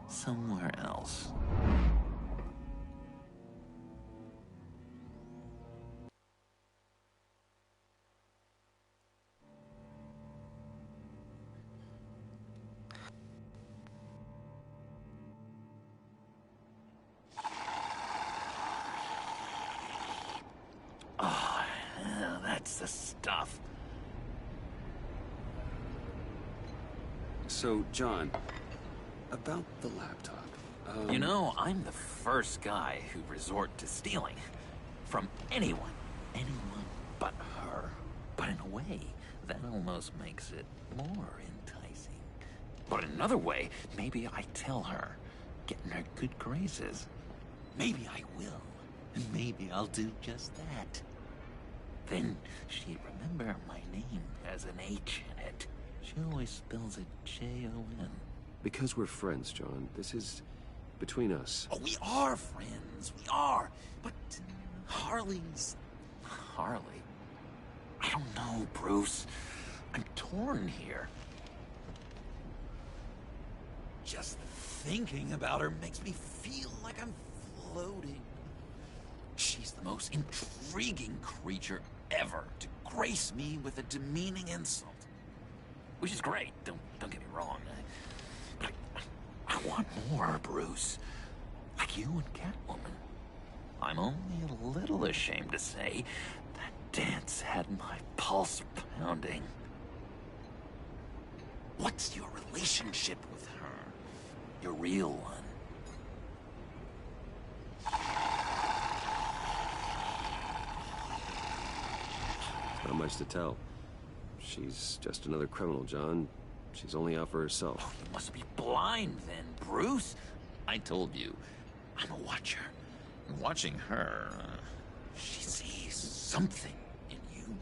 Somewhere else. That's the stuff.
So, John, about the laptop.
You know, I'm the first guy who resort to stealing. From anyone. Anyone but her. But in a way, that almost makes it more enticing. But in another way, maybe I tell her, get in her good graces. Maybe I will. And maybe I'll do just that. Then she'd remember my name has an H in it. She always spells it J-O-N.
Because we're friends, John. This is between us.
Oh, we are friends. We are. But Harley's... Harley? I don't know, Bruce. I'm torn here. Just thinking about her makes me feel like I'm floating. She's the most intriguing creature ever to grace me with a demeaning insult. Which is great, don't get me wrong. But I want more, Bruce. Like you and Catwoman. I'm only a little ashamed to say that dance had my pulse pounding. What's your relationship with her? Your real one?
Not much to tell. She's just another criminal, John. She's only out for herself.
Oh, you must be blind then, Bruce. I told you, I'm a watcher. And watching her, she sees something in you.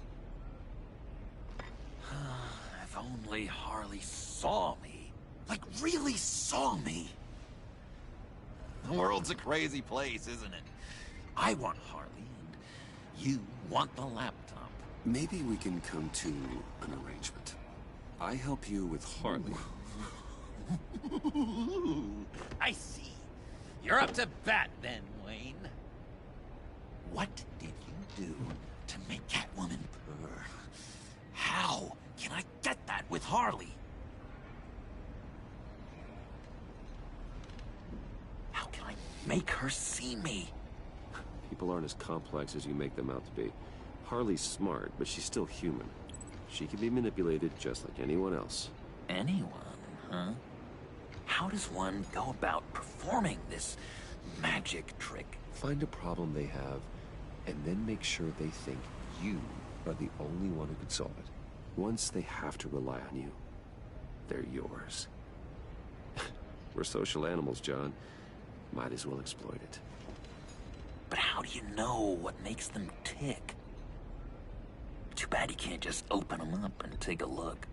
If only Harley saw me. Like, really saw me. The world's a crazy place, isn't it? I want Harley, and you want the laptop.
Maybe we can come to an arrangement. I help you with Harley.
I see. You're up to bat then, Wayne. What did you do to make Catwoman purr? How can I get that with Harley? How can I make her see me?
People aren't as complex as you make them out to be. Harley's smart, but she's still human. She can be manipulated just like anyone else.
Anyone, huh? How does one go about performing this magic trick?
Find a problem they have, and then make sure they think you are the only one who could solve it. Once they have to rely on you, they're yours. We're social animals, John. Might as well exploit it.
But how do you know what makes them tick? Do bad you can't just open them up and take a look.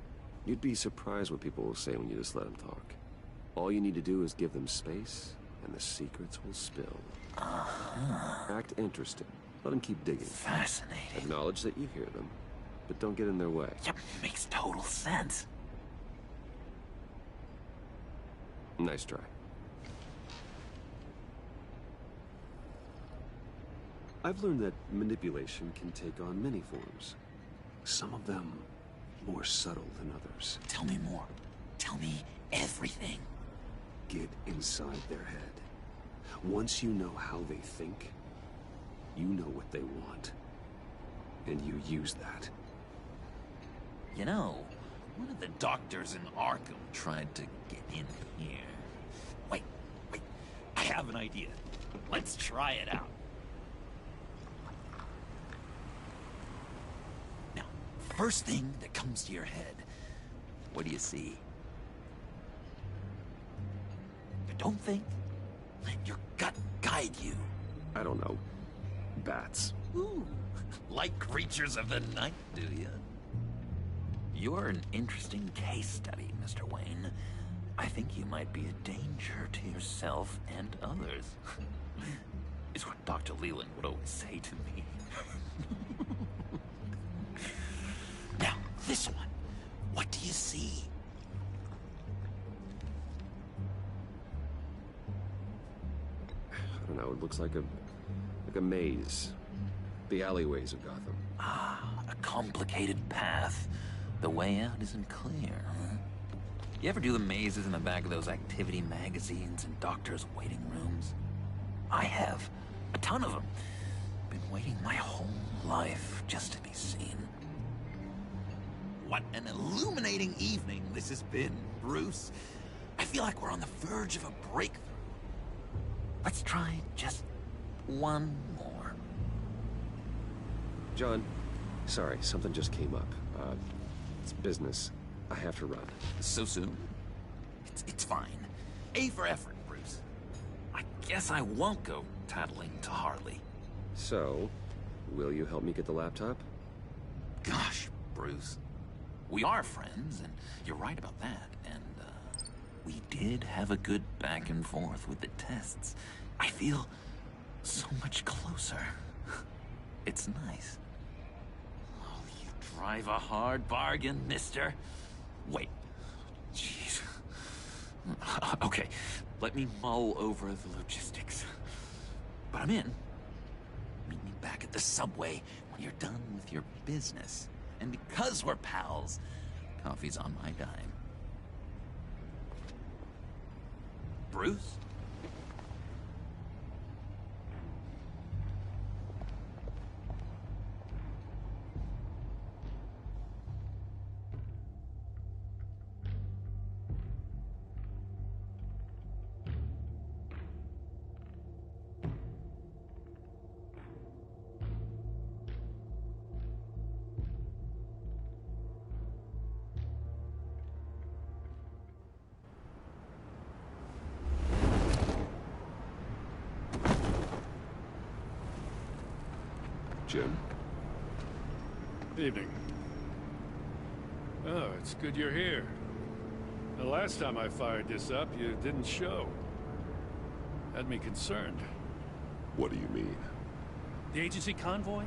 You'd be surprised what people will say when you just let them talk. All you need to do is give them space, and the secrets will spill. Act interested. Let them keep digging.
Fascinating.
Acknowledge that you hear them, but don't get in their way.
Yep, makes total sense.
Nice try. I've learned that manipulation can take on many forms. Some of them more subtle than others.
Tell me more. Tell me everything.
Get inside their head. Once you know how they think, you know what they want. And you use that.
You know, one of the doctors in Arkham tried to get in here. Wait. I have an idea. Let's try it out. Now, first thing that comes to your head, what do you see? Don't think. Let your gut guide you.
I don't know. Bats.
Ooh, like creatures of the night, do you? You're an interesting case study, Mr. Wayne. I think you might be a danger to yourself and others. It's what Dr. Leland would always say to me. Now, this one. What do you see?
I don't know, it looks like a maze. The alleyways of Gotham.
Ah, a complicated path. The way out isn't clear, huh? You ever do the mazes in the back of those activity magazines and doctors' waiting rooms? I have. A ton of them. Been waiting my whole life just to be seen. What an illuminating evening this has been, Bruce. I feel like we're on the verge of a breakthrough. Let's try just one more.
John, sorry, something just came up. It's business. I have to run.
So soon? It's fine. A for effort, Bruce. I guess I won't go tattling to Harley.
So, will you help me get the laptop?
Gosh, Bruce. We are friends, and you're right about that. And, we did have a good back and forth with the tests. I feel so much closer. It's nice. Oh, you drive a hard bargain, mister. Wait. Jeez. Okay, let me mull over the logistics. But I'm in. Meet me back at the subway when you're done with your business. And because we're pals, coffee's on my dime. Bruce?
Jim?
Evening. Oh, it's good you're here. The last time I fired this up, you didn't show. Had me concerned.
What do you mean?
The agency convoy?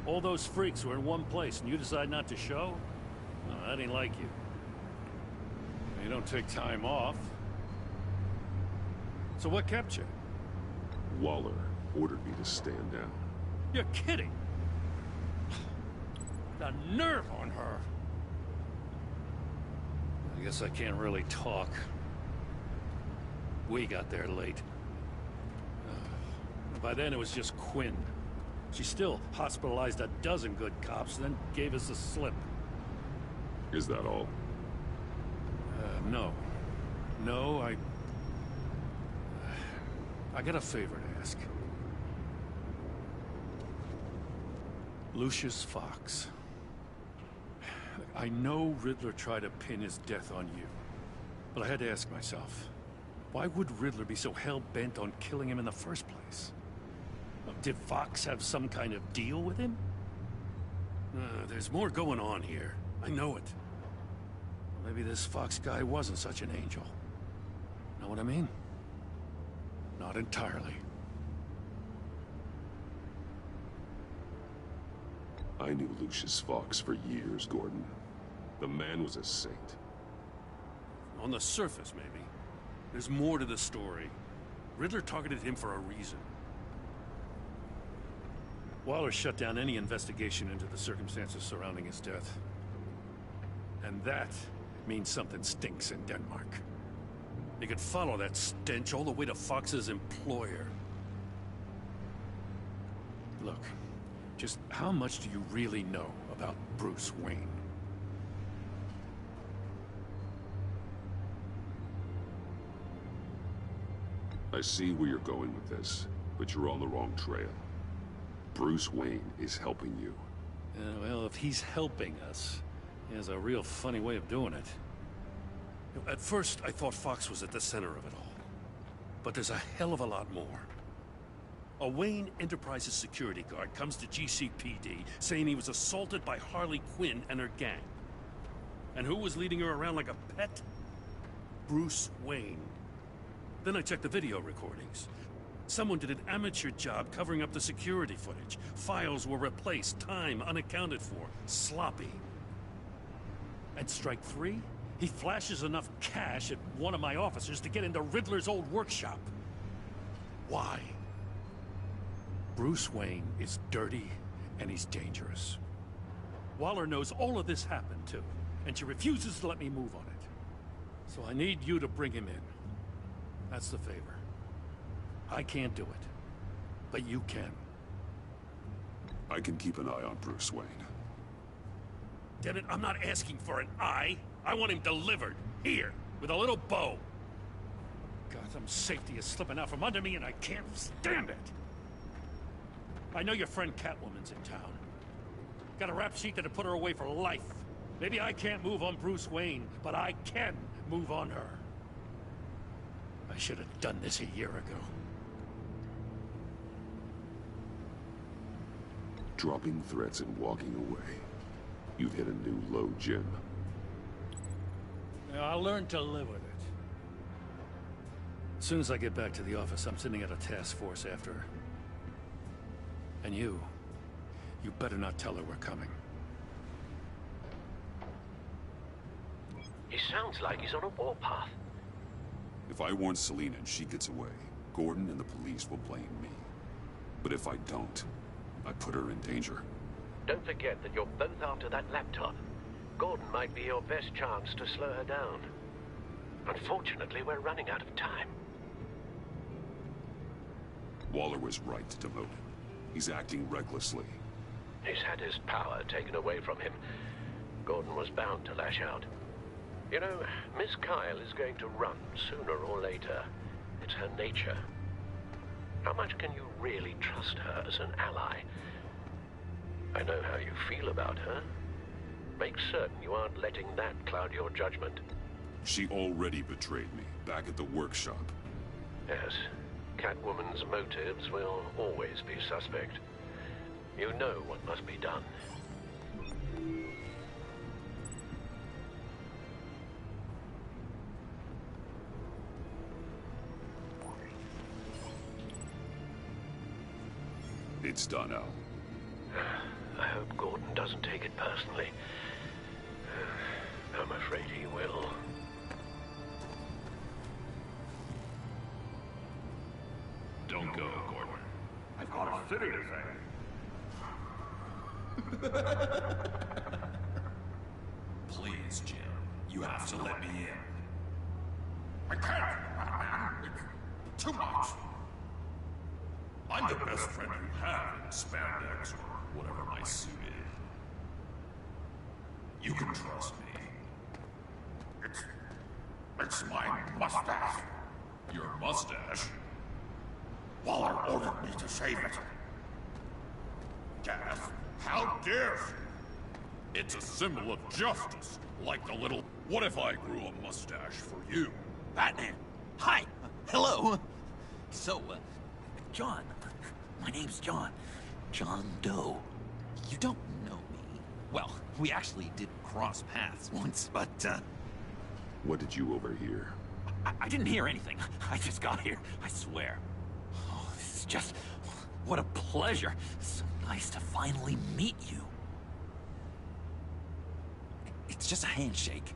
All those freaks were in one place, and you decide not to show? No, that ain't like you. You don't take time off. So what kept you?
Waller ordered me to stand down.
You're kidding! The nerve on her! I guess I can't really talk. We got there late. By then it was just Quinn. She still hospitalized a dozen good cops, then gave us the slip.
Is that all?
No. No, I got a favor to ask. Lucius Fox. I know Riddler tried to pin his death on you, but I had to ask myself, why would Riddler be so hell-bent on killing him in the first place? Did Fox have some kind of deal with him? There's more going on here. I know it. Maybe this Fox guy wasn't such an angel. Know what I mean? Not entirely.
I knew Lucius Fox for years, Gordon. The man was a saint.
On the surface, maybe. There's more to the story. Riddler targeted him for a reason. Waller shut down any investigation into the circumstances surrounding his death. And that means something stinks in Denmark. You could follow that stench all the way to Fox's employer. Look, just how much do you really know about Bruce Wayne?
I see where you're going with this, but you're on the wrong trail. Bruce Wayne is helping you.
Well, if he's helping us, he has a real funny way of doing it. At first, I thought Fox was at the center of it all. But there's a hell of a lot more. A Wayne Enterprises security guard comes to GCPD saying he was assaulted by Harley Quinn and her gang. And who was leading her around like a pet? Bruce Wayne. Then I checked the video recordings. Someone did an amateur job covering up the security footage. Files were replaced, time unaccounted for, sloppy. And strike three? He flashes enough cash at one of my officers to get into Riddler's old workshop. Why? Bruce Wayne is dirty and he's dangerous. Waller knows all of this happened too, and she refuses to let me move on it. So I need you to bring him in. That's the favor. I can't do it, but you can.
I can keep an eye on Bruce Wayne.
Damn it, I'm not asking for an eye. I want him delivered, here, with a little bow. Gotham's safety is slipping out from under me and I can't stand it. I know your friend Catwoman's in town. Got a rap sheet that'll put her away for life. Maybe I can't move on Bruce Wayne, but I can move on her. I should have done this a year ago.
Dropping threats and walking away. You've hit a new low, Jim.
I'll learn to live with it. As soon as I get back to the office, I'm sending out a task force after her. And you better not tell her we're coming.
He sounds like he's on a warpath.
If I warn Selina and she gets away, Gordon and the police will blame me. But if I don't, I put her in danger.
Don't forget that you're both after that laptop. Gordon might be your best chance to slow her down. Unfortunately, we're running out of time.
Waller was right to demote him. He's acting recklessly.
He's had his power taken away from him. Gordon was bound to lash out. You know, Miss Kyle is going to run sooner or later. It's her nature. How much can you really trust her as an ally? I know how you feel about her. Make certain you aren't letting that cloud your judgment.
She already betrayed me, back at the workshop.
Yes. Catwoman's motives will always be suspect. You know what must be done.
It's done, Al.
I hope Gordon doesn't take it personally. I'm afraid he will.
Don't go, Gordon. I've got a city to save.
Please, Jim. You have to let me in.
I can't, Batman. It's too much.
I'm the best friend you have in spandex or whatever my suit is. You can trust me.
It's my mustache.
Your mustache?
Waller ordered me to save it. Gas, how dare she?
It's a symbol of justice, like the little... What if I grew a mustache for you?
Batman! Hi! Hello! So, John. My name's John. John Doe. You don't know me.
Well, we actually did cross paths once, but,
What did you overhear?
I didn't hear anything. I just got here, I swear. Oh, this is just... What a pleasure. So nice to finally meet you. It's just a handshake.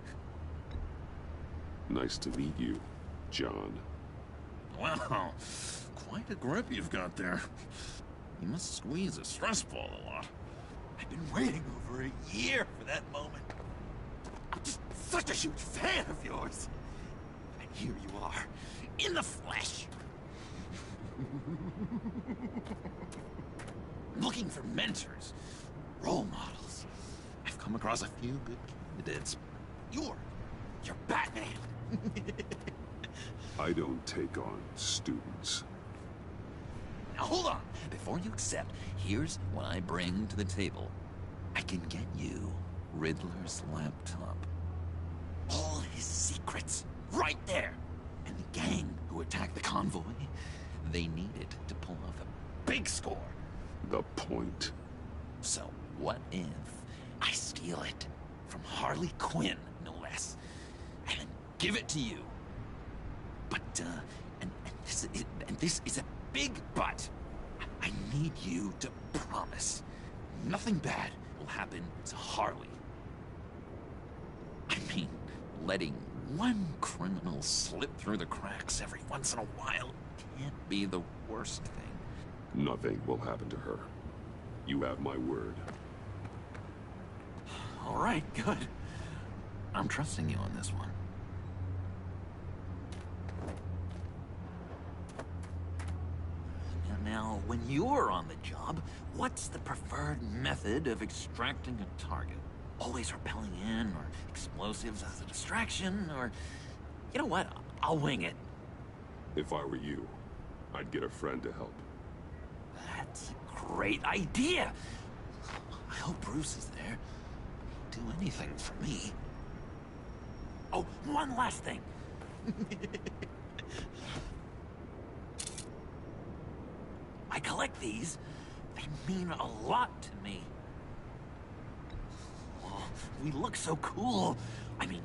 Nice to meet you, John.
Wow, quite a grip you've got there. You must squeeze a stress ball a lot. I've been waiting over a year for that moment. I'm just such a huge fan of yours. And here you are, in the flesh. Looking for mentors, role models. I've come across a few good candidates. You're Batman.
I don't take on students.
Now hold on. Before you accept, here's what I bring to the table. I can get you Riddler's laptop. All his secrets, right there. And the gang who attacked the convoy, they need it to pull off a big score.
The point?
So what if I steal it from Harley Quinn, no less, and then give it to you? But, and this is a big but. I need you to promise nothing bad will happen to Harley. I mean, letting one criminal slip through the cracks every once in a while can't be the worst thing.
Nothing will happen to her. You have my word.
All right, good. I'm trusting you on this one. Now, when you're on the job, what's the preferred method of extracting a target? Always rappelling in, or explosives as a distraction, or... You know what? I'll wing it.
If I were you, I'd get a friend to help.
That's a great idea! I hope Bruce is there. He'd do anything for me. Oh, one last thing. I collect these. They mean a lot to me. Oh, we look so cool. I mean,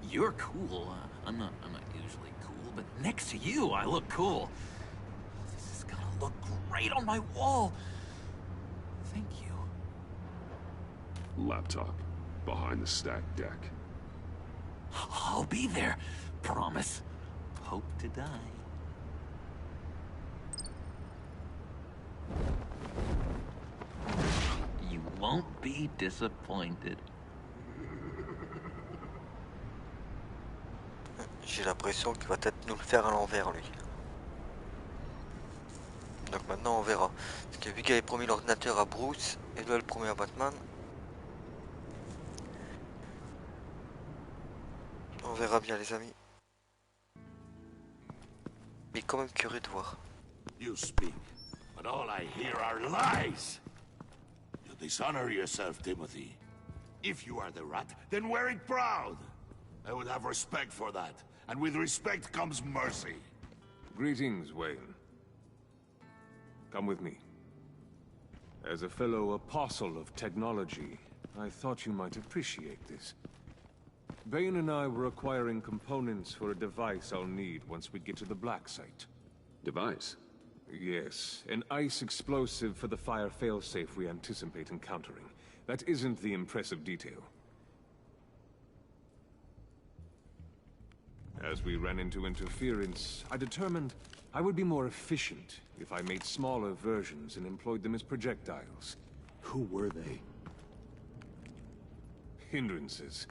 you're cool. I'm not usually cool, but next to you, I look cool. This is gonna look great on my wall. Thank you.
Laptop. Behind the stacked deck.
I'll be there. Promise. Hope to die. You won't be disappointed.
J'ai l'impression qu'il va peut-être nous le faire à l'envers, lui. Donc maintenant on verra. Parce que vu qu'il avait promis l'ordinateur à Bruce, et doit le promet à Batman. On verra bien, les amis. Mais quand même curieux de voir.
You speak, but all I hear are lies. You dishonor yourself, Timothy. If you are the rat, then wear it proud. I would have respect for that. And with respect comes mercy.
Greetings, Wayne. Come with me. As a fellow apostle of technology, I thought you might appreciate this. Bane and I were acquiring components for a device I'll need once we get to the Black Site.
Device?
Yes, an ice explosive for the fire failsafe we anticipate encountering. That isn't the impressive detail. As we ran into interference, I determined I would be more efficient if I made smaller versions and employed them as projectiles.
Who were they?
Hindrances.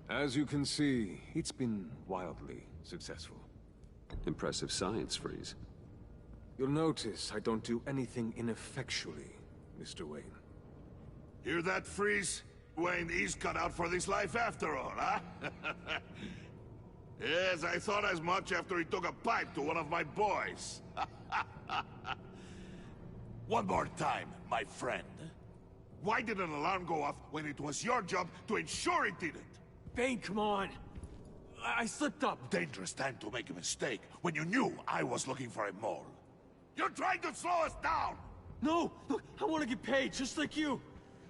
As you can see, it's been wildly successful.
Impressive science, Freeze.
You'll notice I don't do anything ineffectually, Mr. Wayne.
Hear that, Freeze? Wayne is cut out for this life after all, huh? Yes, I thought as much after he took a pipe to one of my boys. One more time, my friend. Why did an alarm go off when it was your job to ensure it didn't?
Bane, come on. I slipped up.
Dangerous time to make a mistake when you knew I was looking for a mole. You're trying to slow us down!
No! Look, I want to get paid, just like you.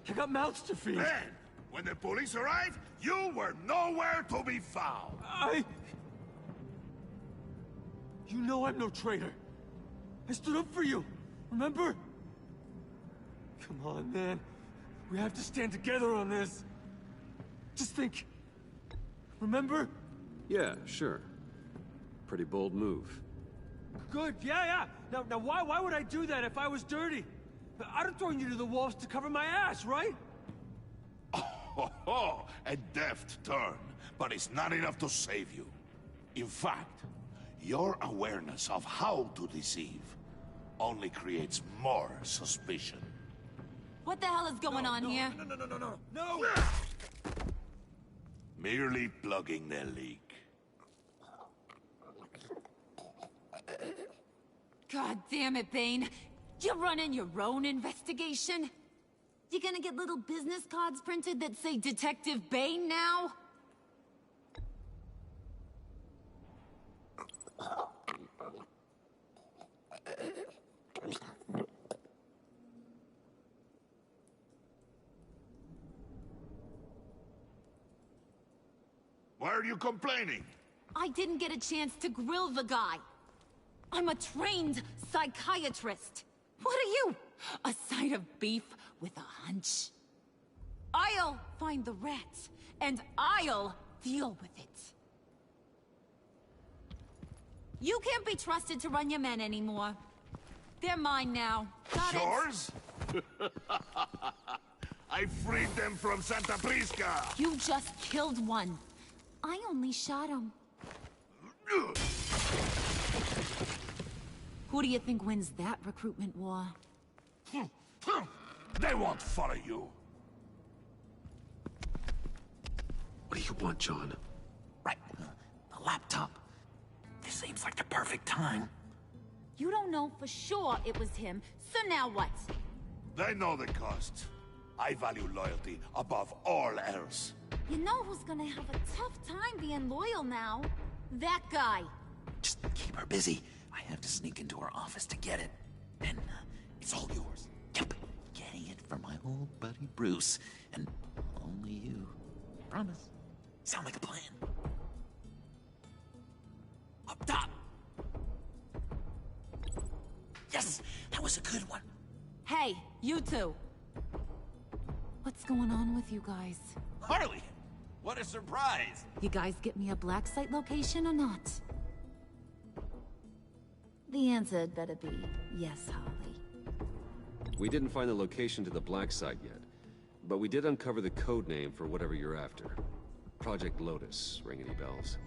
I got mouths to feed.
Then, when the police arrived, you were nowhere to be found.
You know I'm no traitor. I stood up for you, remember? Come on, man. We have to stand together on this. Just think. Remember?
Yeah, sure. Pretty bold move.
Good, yeah. Now why would I do that if I was dirty? I'd have thrown you to the wolves to cover my ass, right?
Oh, a deft turn, but it's not enough to save you. In fact, your awareness of how to deceive only creates more suspicion.
What the hell is going on here?
No! Merely plugging the leak.
God damn it, Bane. You're running your own investigation? You gonna get little business cards printed that say Detective Bane now?
Why are you complaining?
I didn't get a chance to grill the guy. I'm a trained psychiatrist. What are you? A side of beef with a hunch? I'll find the rats, and I'll deal with it. You can't be trusted to run your men anymore. They're mine now. Got
Yours? I freed them from Santa Prisca!
You just killed one. I only shot him. Who do you think wins that recruitment war?
They won't follow you.
What do you want, John?
Right. The laptop. This seems like the perfect time.
You don't know for sure it was him, so now what?
They know the cost. I value loyalty above all else.
You know who's gonna have a tough time being loyal now? That guy.
Just keep her busy. I have to sneak into her office to get it. Then it's all yours. Yep. Getting it from my old buddy Bruce. And only you. Promise. Sound like a plan. Up top. Yes, that was a good one.
Hey, you two. What's going on with you guys?
Harley! What a surprise!
You guys get me a black site location or not? The answer had better be yes, Harley.
We didn't find the location to the black site yet, but we did uncover the code name for whatever you're after. Project Lotus. Ring any bells?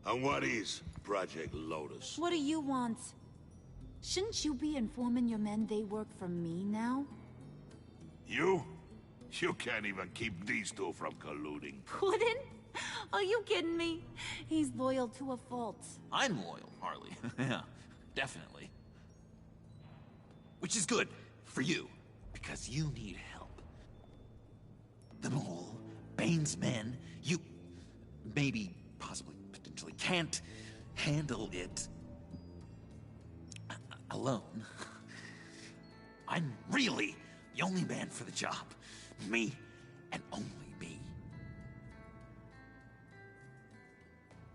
And what is Project Lotus?
What do you want? Shouldn't you be informing your men they work for me now?
You? You can't even keep these two from colluding.
Puddin'? Are you kidding me? He's loyal to a fault.
I'm loyal, Harley. Yeah, definitely. Which is good for you, because you need help. The Mole, Bane's men, you maybe, possibly, potentially can't handle it alone. I'm really the only man for the job. Me, and only me.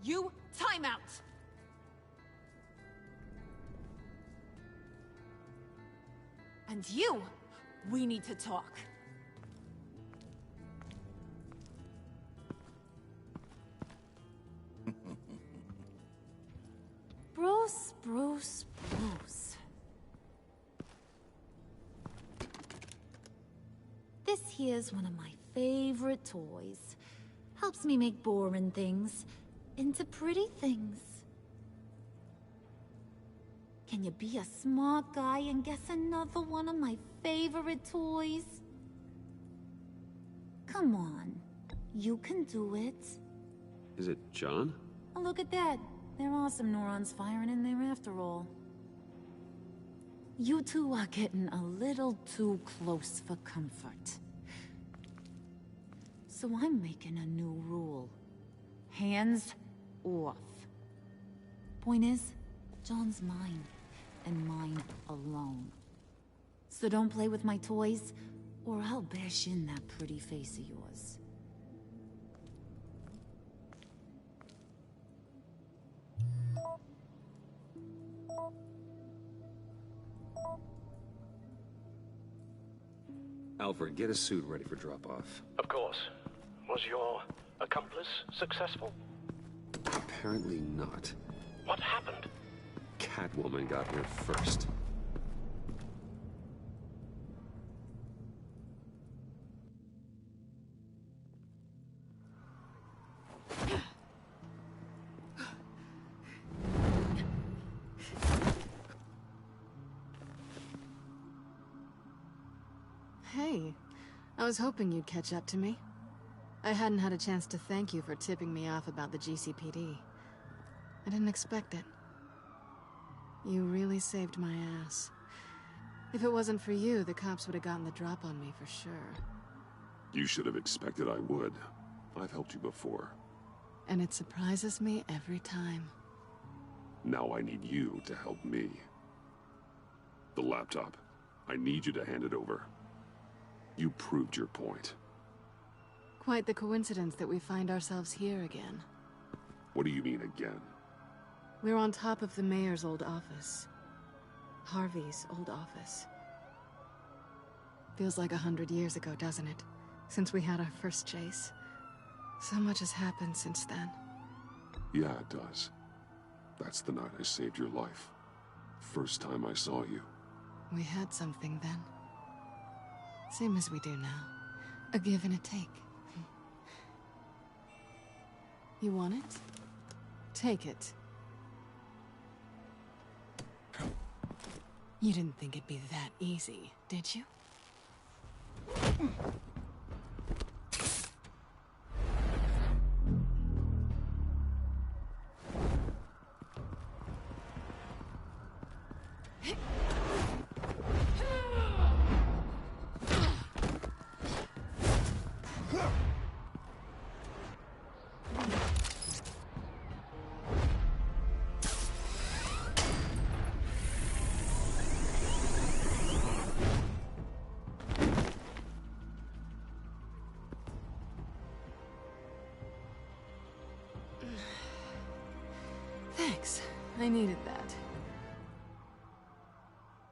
You time out! And you, we need to talk. Bruce. This here's one of my favorite toys. Helps me make boring things into pretty things. Can you be a smart guy and guess another one of my favorite toys? Come on, you can do it.
Is it John?
Oh, look at that. There are some neurons firing in there after all. You two are getting a little too close for comfort. So I'm making a new rule. Hands off. Point is, John's mine, and mine alone.
So don't play with my toys, or I'll bash in that pretty face of yours.
Alfred, get a suit ready for drop-off.
Of course. Was your accomplice successful?
Apparently not.
What happened?
Catwoman got here first.
Hey, I was hoping you'd catch up to me. I hadn't had a chance to thank you for tipping me off about the GCPD. I didn't expect it. You really saved my ass. If it wasn't for you, the cops would have gotten the drop on me for sure.
You should have expected I would. I've helped you before.
And it surprises me every time.
Now I need you to help me. The laptop. I need you to hand it over. You proved your point.
Quite the coincidence that we find ourselves here again.
What do you mean again?
We're on top of the mayor's old office. Harvey's old office. Feels like 100 years ago, doesn't it? Since we had our first chase. So much has happened since then.
Yeah, it does. That's the night I saved your life. First time I saw you.
We had something then. Same as we do now. A give and a take. You want it? Take it. You didn't think it'd be that easy, did you? Thanks. I needed that.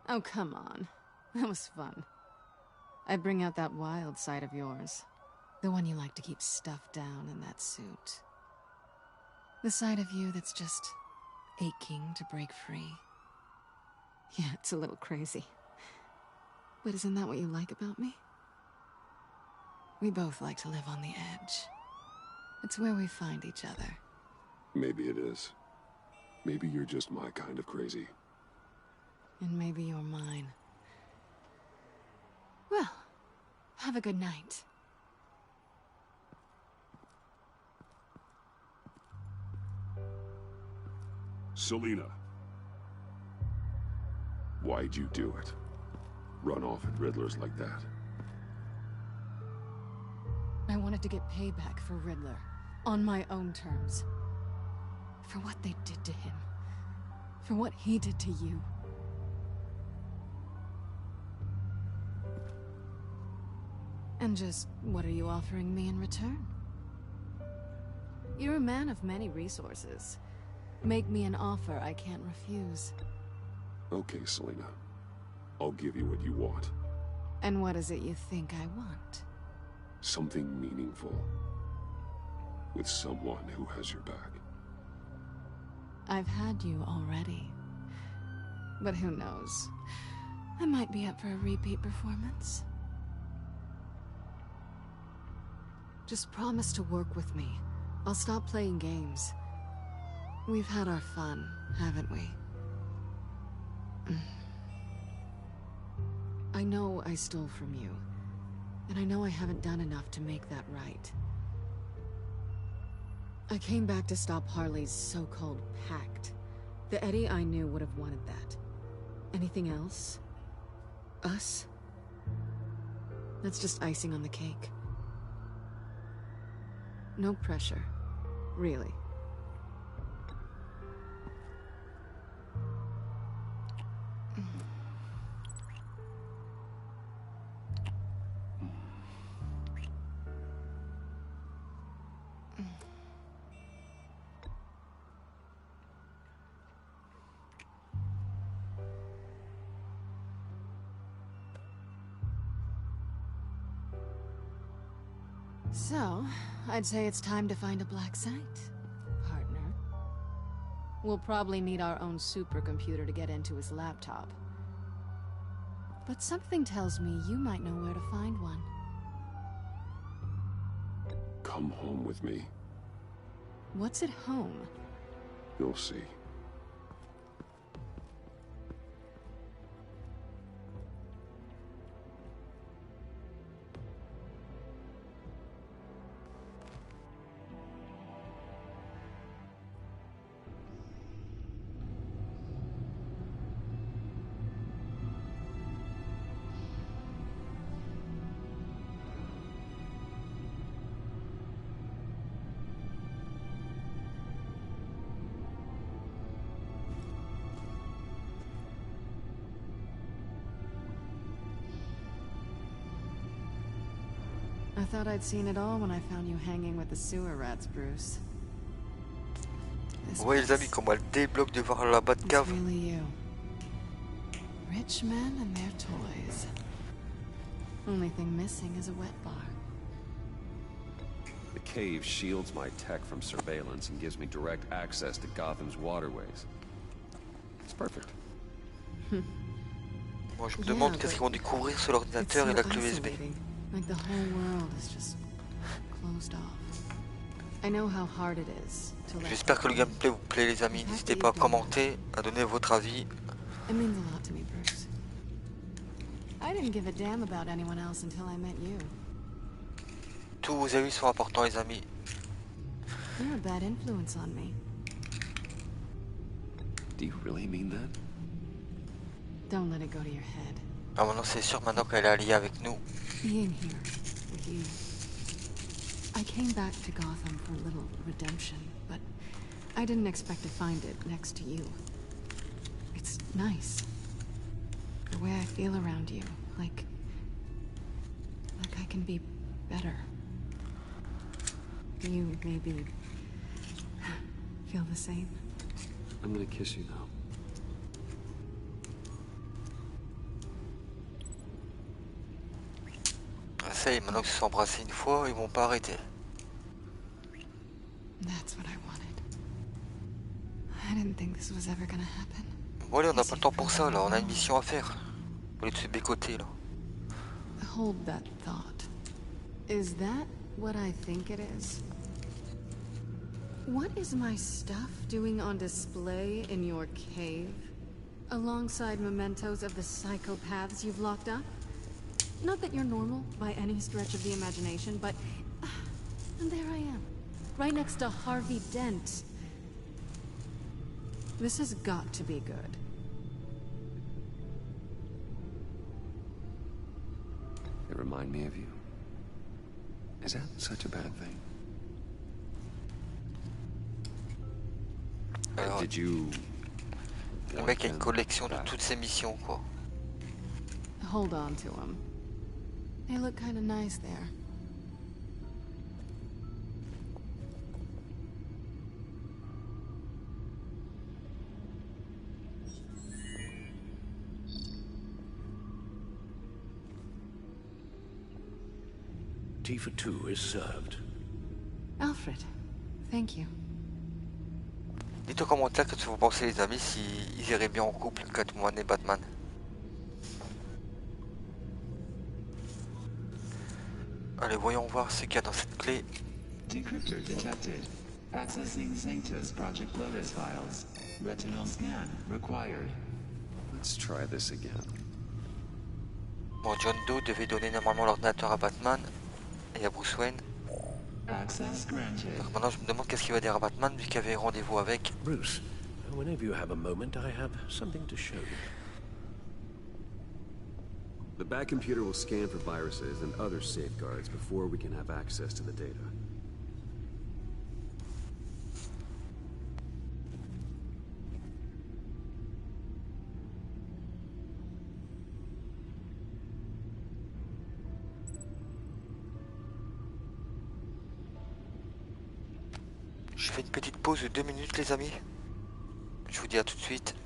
Oh, come on. That was fun. I bring out that wild side of yours. The one you like to keep stuffed down in that suit. The side of you that's just aching to break free. Yeah, it's a little crazy. But isn't that what you like about me? We both like to live on the edge. It's where we find each other.
Maybe it is. Maybe you're just my kind of crazy.
And maybe you're mine. Well, have a good night.
Selina. Why'd you do it? Run off at Riddlers like that?
I wanted to get payback for Riddler. On my own terms. For what they did to him. For what he did to you. And just, what are you offering me in return? You're a man of many resources. Make me an offer I can't refuse.
Okay, Selina. I'll give you what you want.
And what is it you think I want?
Something meaningful. With someone who has your back.
I've had you already. But who knows? I might be up for a repeat performance. Just promise to work with me. I'll stop playing games. We've had our fun, haven't we? I know I stole from you. And I know I haven't done enough to make that right. I came back to stop Harley's so-called pact. The Eddie I knew would have wanted that. Anything else? Us? That's just icing on the cake. No pressure. Really. So, I'd say it's time to find a black site, partner. We'll probably need our own supercomputer to get into his laptop. But something tells me you might know where to find one.
Come home with me.
What's at home?
You'll see.
I thought I'd seen it all when I found you hanging with the sewer rats, Bruce.
Ouais les amis, comment elle débloque de voir la Batcave.
It's really you. Rich men and their toys. Only thing missing is a wet bar.
The cave shields my tech from surveillance and gives me direct access to Gotham's waterways. It's perfect.
Moi je me demande qu'est-ce qu'ils vont découvrir sur l'ordinateur et la clé USB.
Like the whole world is just closed off. I know how hard it is to let.
J'espère que le gameplay vous plaît les amis. N'hésitez pas à commenter, à donner votre avis.
It means a lot to me, Bruce. I didn't give a damn about anyone else until I met you.
Tous vos avis sont importants les amis.
You're a bad influence on me.
Do you really mean that?
Don't let it go to your head.
Ah maintenant c'est sûr maintenant qu'elle est alliée avec nous.
Being here with you. I came back to Gotham for a little redemption, but I didn't expect to find it next to you. It's nice. The way I feel around you, like I can be better. You maybe feel the same?
I'm gonna kiss you now.
Ça y est, maintenant qu'ils se sont embrassés une fois, ils vont pas arrêter.
That's what I wanted. I didn't think this was ever gonna happen.
Bon allez, on n'a pas le temps pour ça là, on a une mission à faire. Au lieu de se bécoter là.
Hold that thought. Is that what I think it is? What is my stuff doing on display in your cave? Alongside mementos of the psychopaths you've locked up? Not that you're normal by any stretch of the imagination, but and there I am, right next to Harvey Dent. This has got to be good.
They remind me of you. Is that such a bad thing?
Alors,
did you...
Le mec a une collection de toutes ses missions quoi.
Hold on to them. They look kind of nice there.
Tea for two is served.
Alfred, thank you.
Dites en commentaire ce que vous pensez les amis, si ils iraient bien en couple, Catwoman et Batman. Allez, voyons voir ce qu'il y a dans cette clé.
Decryptor detected. Accessing Zeta's Project Lotus files. Retinal scan required.
Let's try this again.
Bon, John Doe devait donner normalement l'ordinateur à Batman et à Bruce Wayne.
Access granted.
Donc maintenant je me demande qu'est-ce qu'il va dire à Batman vu qu'il avait rendez-vous avec.
Bruce, whenever you have a moment, I have something to show you.
The back computer will scan for viruses and other safeguards before we can have access to the data.
Je fais une petite pause de 2 minutes les amis. Je vous dis à tout de suite.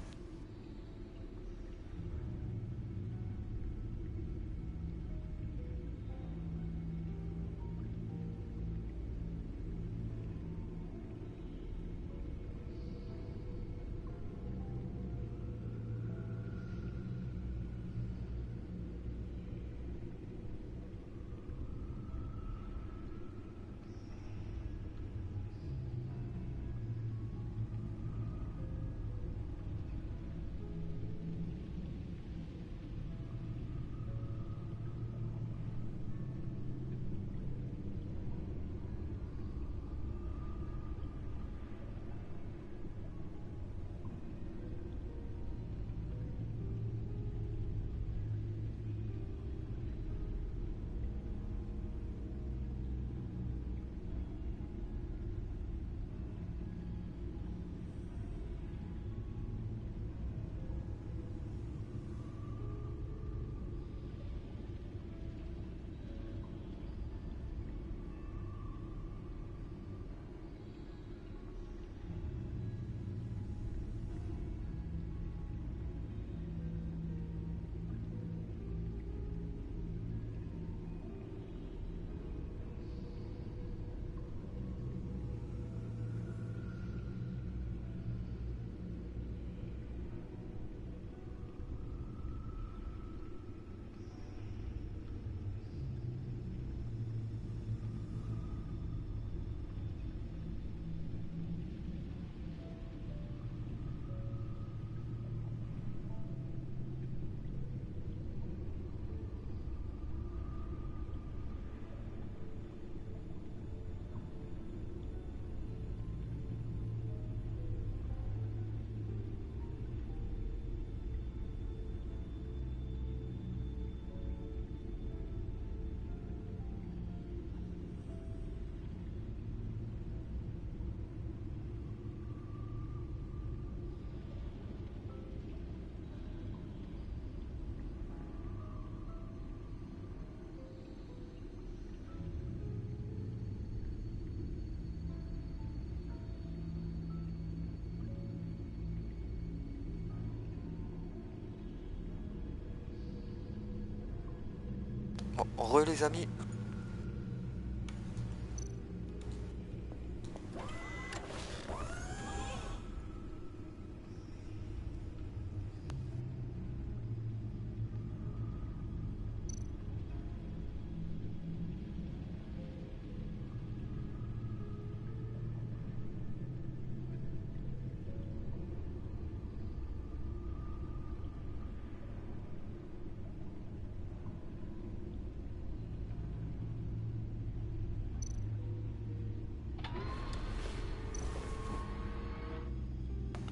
Bon, re les amis.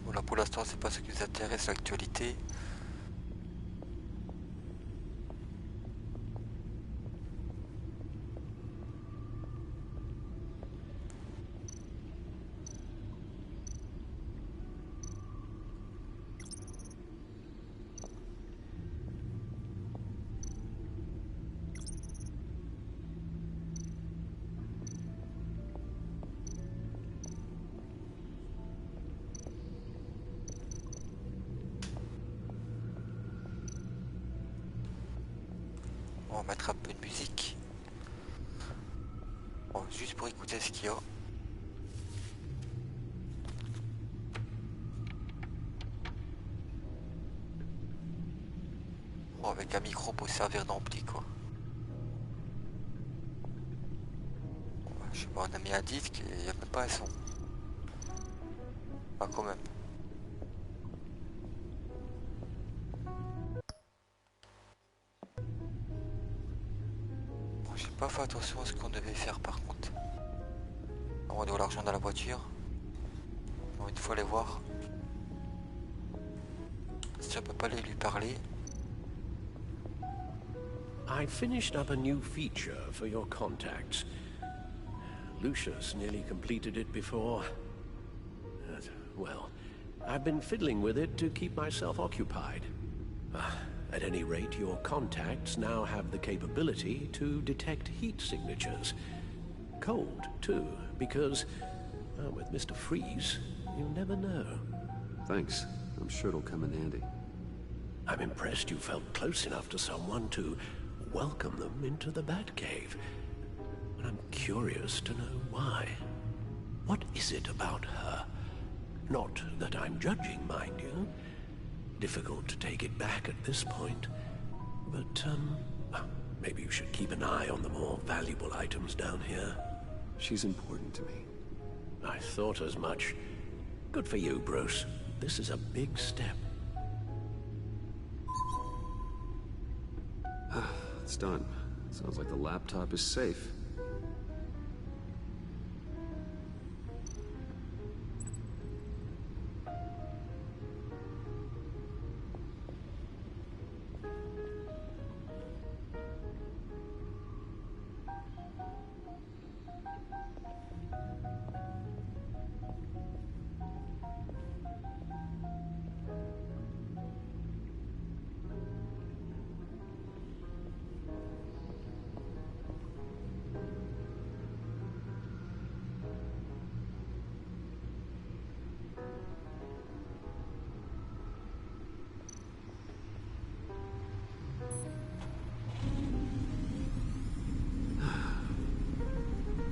Voilà, pour l'instant, c'est pas ce qui nous intéresse, l'actualité. On va mettre un peu de musique. Bon, juste pour écouter ce qu'il y a. Bon, avec un micro pour servir d'ampli quoi. Bon, je sais pas, on a mis un disque et il n'y a même pas un son. Pas quand même. J'ai pas fait attention à ce qu'on devait faire par contre. On va de l'argent dans la voiture. Bon, une fois aller voir. Si on peut pas aller lui parler.
I finished up a new feature for your contacts. Lucius nearly completed it before. Well, I've been fiddling with it to keep myself occupied. At any rate, your contacts now have the capability to detect heat signatures. Cold, too, because, with Mr. Freeze, you never know.
Thanks. I'm sure it'll come in handy.
I'm impressed you felt close enough to someone to welcome them into the Batcave. But I'm curious to know why. What is it about her? Not that I'm judging, mind you. Difficult to take it back at this point. But, maybe you should keep an eye on the more valuable items down here.
She's important to me.
I thought as much. Good for you, Bruce. This is a big step.
It's done. Sounds like the laptop is safe.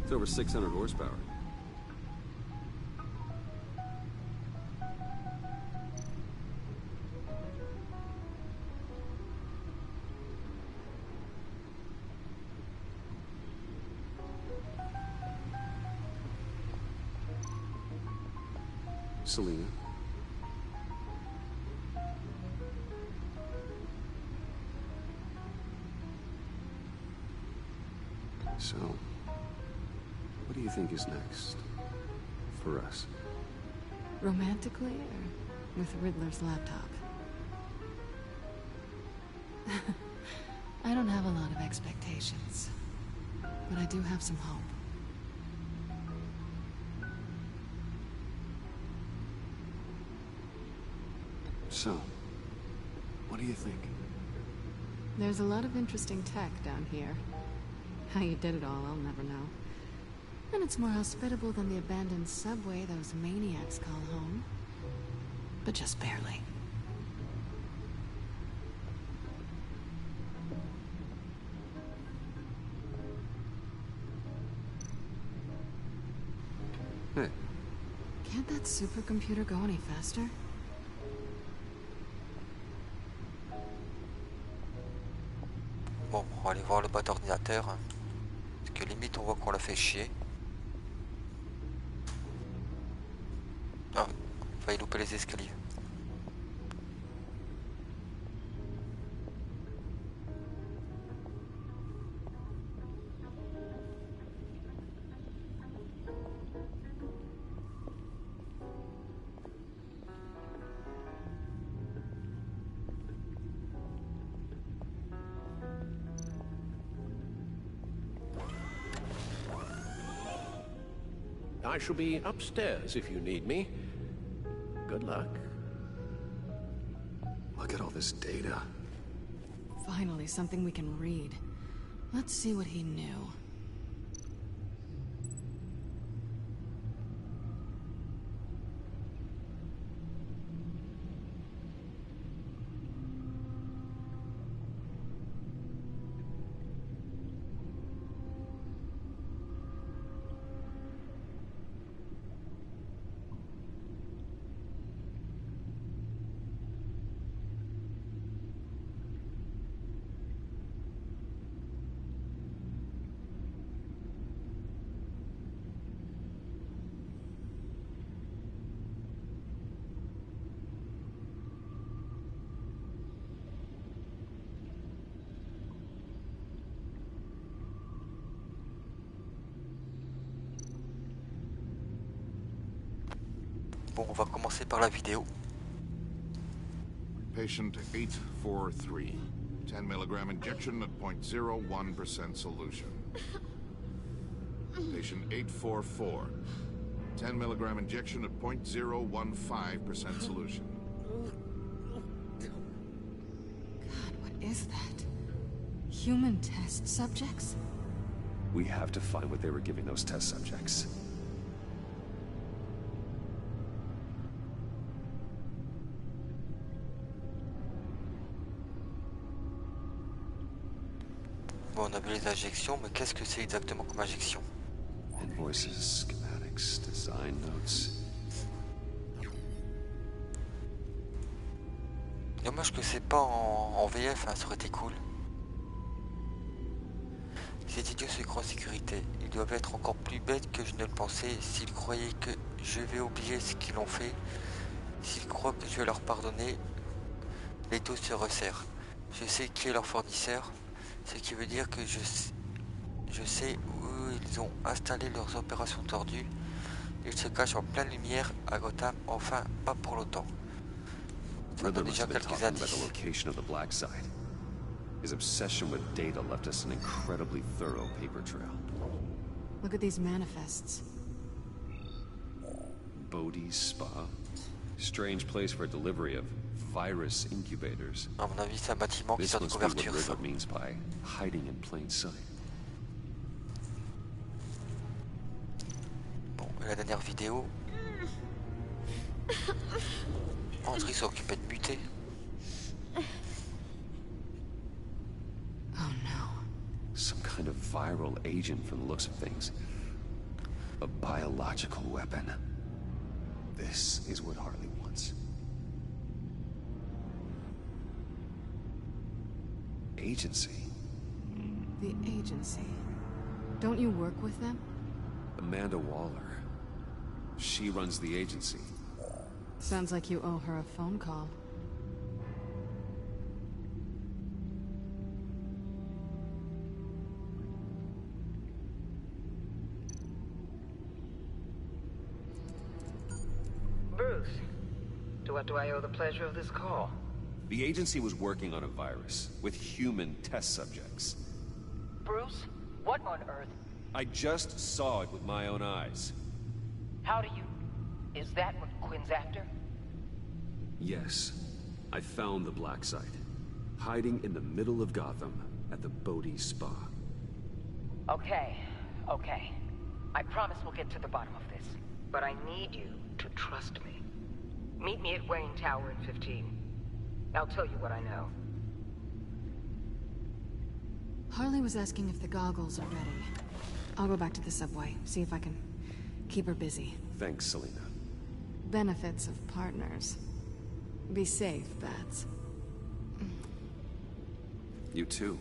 It's over 600 horsepower. Selena. So, what do you think is next for us?
Romantically or with Riddler's laptop? I don't have a lot of expectations, but I do have some hope.
So, what do you think?
There's a lot of interesting tech down here. How you did it all, I'll never know. And it's more hospitable than the abandoned subway those maniacs call home. But just barely. that supercomputer go any faster?
Bon, on va aller voir le bas d'ordinateur. Hein. Parce que limite, on voit qu'on l'a fait chier. Ah, on va y louper les escaliers.
I shall be upstairs if you need me. Good luck.
Look at all this data.
Finally, something we can read. Let's see what he knew.
Bon, on va commencer par la vidéo.
Patient 843. 10 milligram injection at 0.01% solution. Patient 844. 10 milligram injection at 0.015% solution.
God, what is that? Human test subjects?
We have to find what they were giving those test subjects.
Bon, on a vu les injections, mais qu'est-ce que c'est exactement comme injection?
Invoices, schematics, design notes.
Dommage que c'est pas en VF, hein, ça aurait été cool. Ces idiots se croient en sécurité. Ils doivent être encore plus bêtes que je ne le pensais. S'ils croyaient que je vais oublier ce qu'ils ont fait, s'ils croient que je vais leur pardonner, les taux se resserrent. Je sais qui est leur fournisseur, ce qui veut dire que je sais où ils ont installé leurs opérations tordues. Ils se cachent en pleine lumière à Gotham, enfin pas pour longtemps. Ça donne déjà quelques indices.
His obsession with data left us an incredibly thorough paper trail.
Look at these manifests.
Bodhi's Spa. Strange place for delivery of virus incubators.
À mon avis, c'est un bâtiment qui sort de couverture.
This must be what Riddler means by hiding in plain sight.
Bon, et la dernière vidéo. André s'est occupé de buter.
Oh no.
Some kind of viral agent from the looks of things. A biological weapon. This is what Harley wants. Agency.
The agency. Don't you work with them?
Amanda Waller. She runs the agency.
Sounds like you owe her a phone call.
Bruce, to what do I owe the pleasure of this call?
The agency was working on a virus with human test subjects.
Bruce, what on earth?
I just saw it with my own eyes.
How do you... Is that what Quinn's after?
Yes. I found the black site. Hiding in the middle of Gotham at the Bodhi Spa.
Okay. I promise we'll get to the bottom of this. But I need you to trust me. Meet me at Wayne Tower in 15. I'll tell you what I know.
Harley was asking if the goggles are ready. I'll go back to the subway, see if I can keep her busy.
Thanks, Selena.
benefits of partners. Be safe, Bats.
You too.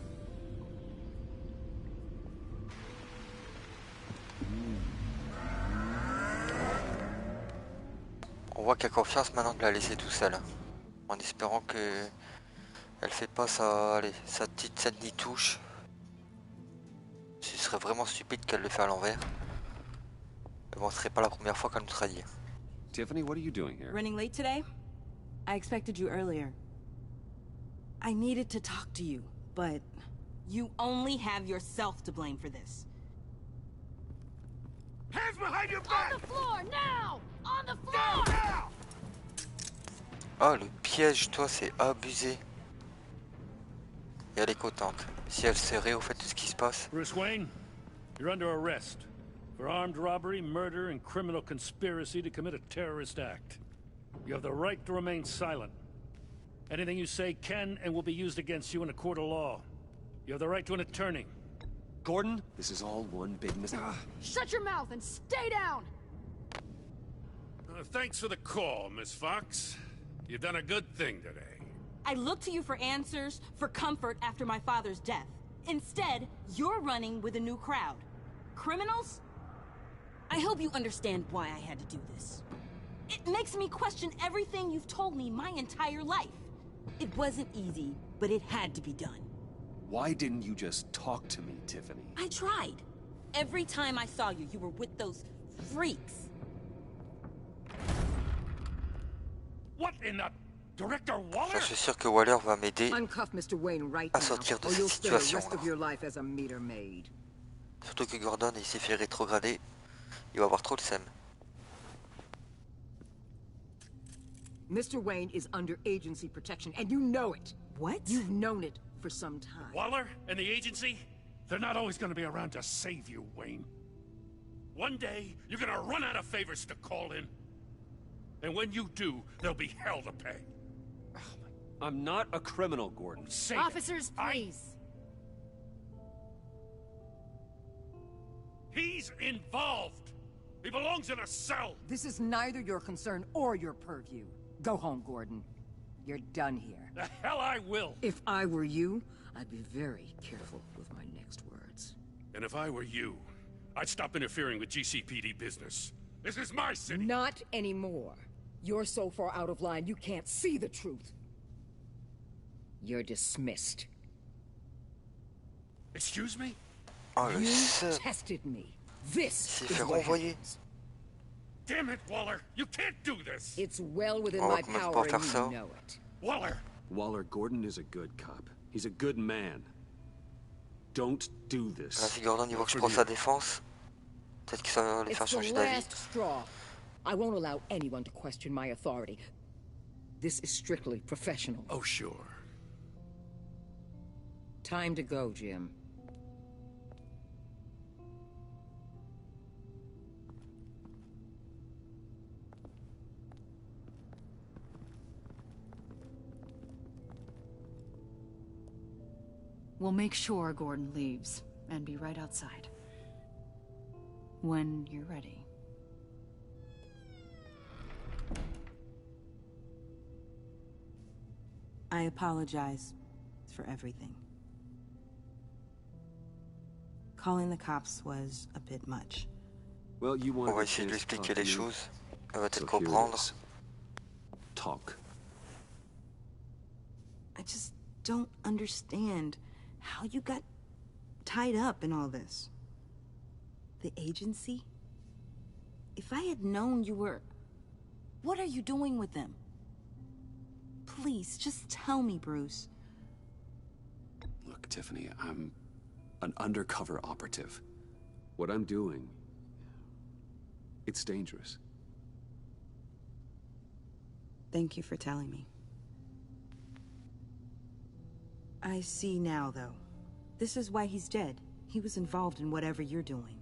On voit qu'il y a confiance maintenant de la laisser tout seul. En espérant que elle fait pas sa petite scène d'y touche. Ce serait vraiment stupide qu'elle le fait à l'envers. Mais bon, ce serait pas la première fois qu'elle nous trahit.
Tiffany, what are you doing here?
Running late today? I expected you earlier. I needed to talk to you, but you only have yourself to blame for this.
Hands behind your back!
On the floor, now! On the floor!
Now!
Oh, le piège, toi, c'est abusé. Et elle est contente. Si elle serait au fait de ce qui se passe.
Bruce Wayne, you're under arrest for armed robbery, murder, and criminal conspiracy to commit a terrorist act. You have the right to remain silent. Anything you say can and will be used against you in a court of law. You have the right to an attorney.
Gordon, this is all one big mistake.
Shut your mouth and stay down!
Thanks for the call, Miss Fox. You've done a good thing today.
I looked to you for answers, for comfort after my father's death. Instead, you're running with a new crowd. Criminals? I hope you understand why I had to do this. It makes me question everything you've told me my entire life. It wasn't easy, but it had to be done.
Why didn't you just talk to me, Tiffany?
I tried. Every time I saw you, you were with those freaks.
What in the... Director Waller?
Je suis sûr que Waller va m'aider
Uncuff Mr. Wayne right
à sortir de
now, or
cette
you'll spend the
situation.
rest of your life as a meter maid.
Surtout que Gordon, il s'est fait rétrograder. Il va avoir trop le seum.
Mr. Wayne is under agency protection, and you know it.
What?
You've known it for some time.
Waller and the agency? They're not always going to be around to save you, Wayne. One day, you're going to run out of favors to call in. And when you do, there'll be hell to pay.
I'm not a criminal, Gordon.
Say
Officers, please.
He's involved. He belongs in a cell.
This is neither your concern or your purview. Go home, Gordon. You're done here.
The hell I will.
If I were you, I'd be very careful with my next words.
And if I were you, I'd stop interfering with GCPD business. This is my city.
Not anymore. You're so far out of line, you can't see the truth. You're dismissed.
Excuse me?
Oh, le
You
seum.
tested me. This
s'est
is
fait
what
renvoyer.
happens.
Damn it, Waller! You can't do this!
It's well within
On va
my
commencer
power,
par
and
faire
you
ça.
know it.
Waller!
Waller, Gordon is a good cop. He's a good man. Don't do
Là,
this.
si Gordon il voit que je prends sa défense, peut-être que ça va les faire
It's the
changer d'avis.
last straw. I won't allow anyone to question my authority. This is strictly professional.
Oh, sure.
Time to go, Jim.
We'll make sure Gordon leaves, and be right outside. When you're ready.
I apologize for everything. Calling the cops was a bit much.
Well, you
On
wanted
va
a
essayer de lui
chance to
expliquer
talk
les
to me.
choses. Elle va peut-être
So here it
comprendre.
is. Talk.
I just don't understand how you got tied up in all this. The agency? If I had known you were... What are you doing with them? Please, just tell me, Bruce.
Look, Tiffany, I'm an undercover operative. What I'm doing, it's dangerous.
Thank you for telling me. I see now, though. This is why he's dead. He was involved in whatever you're doing.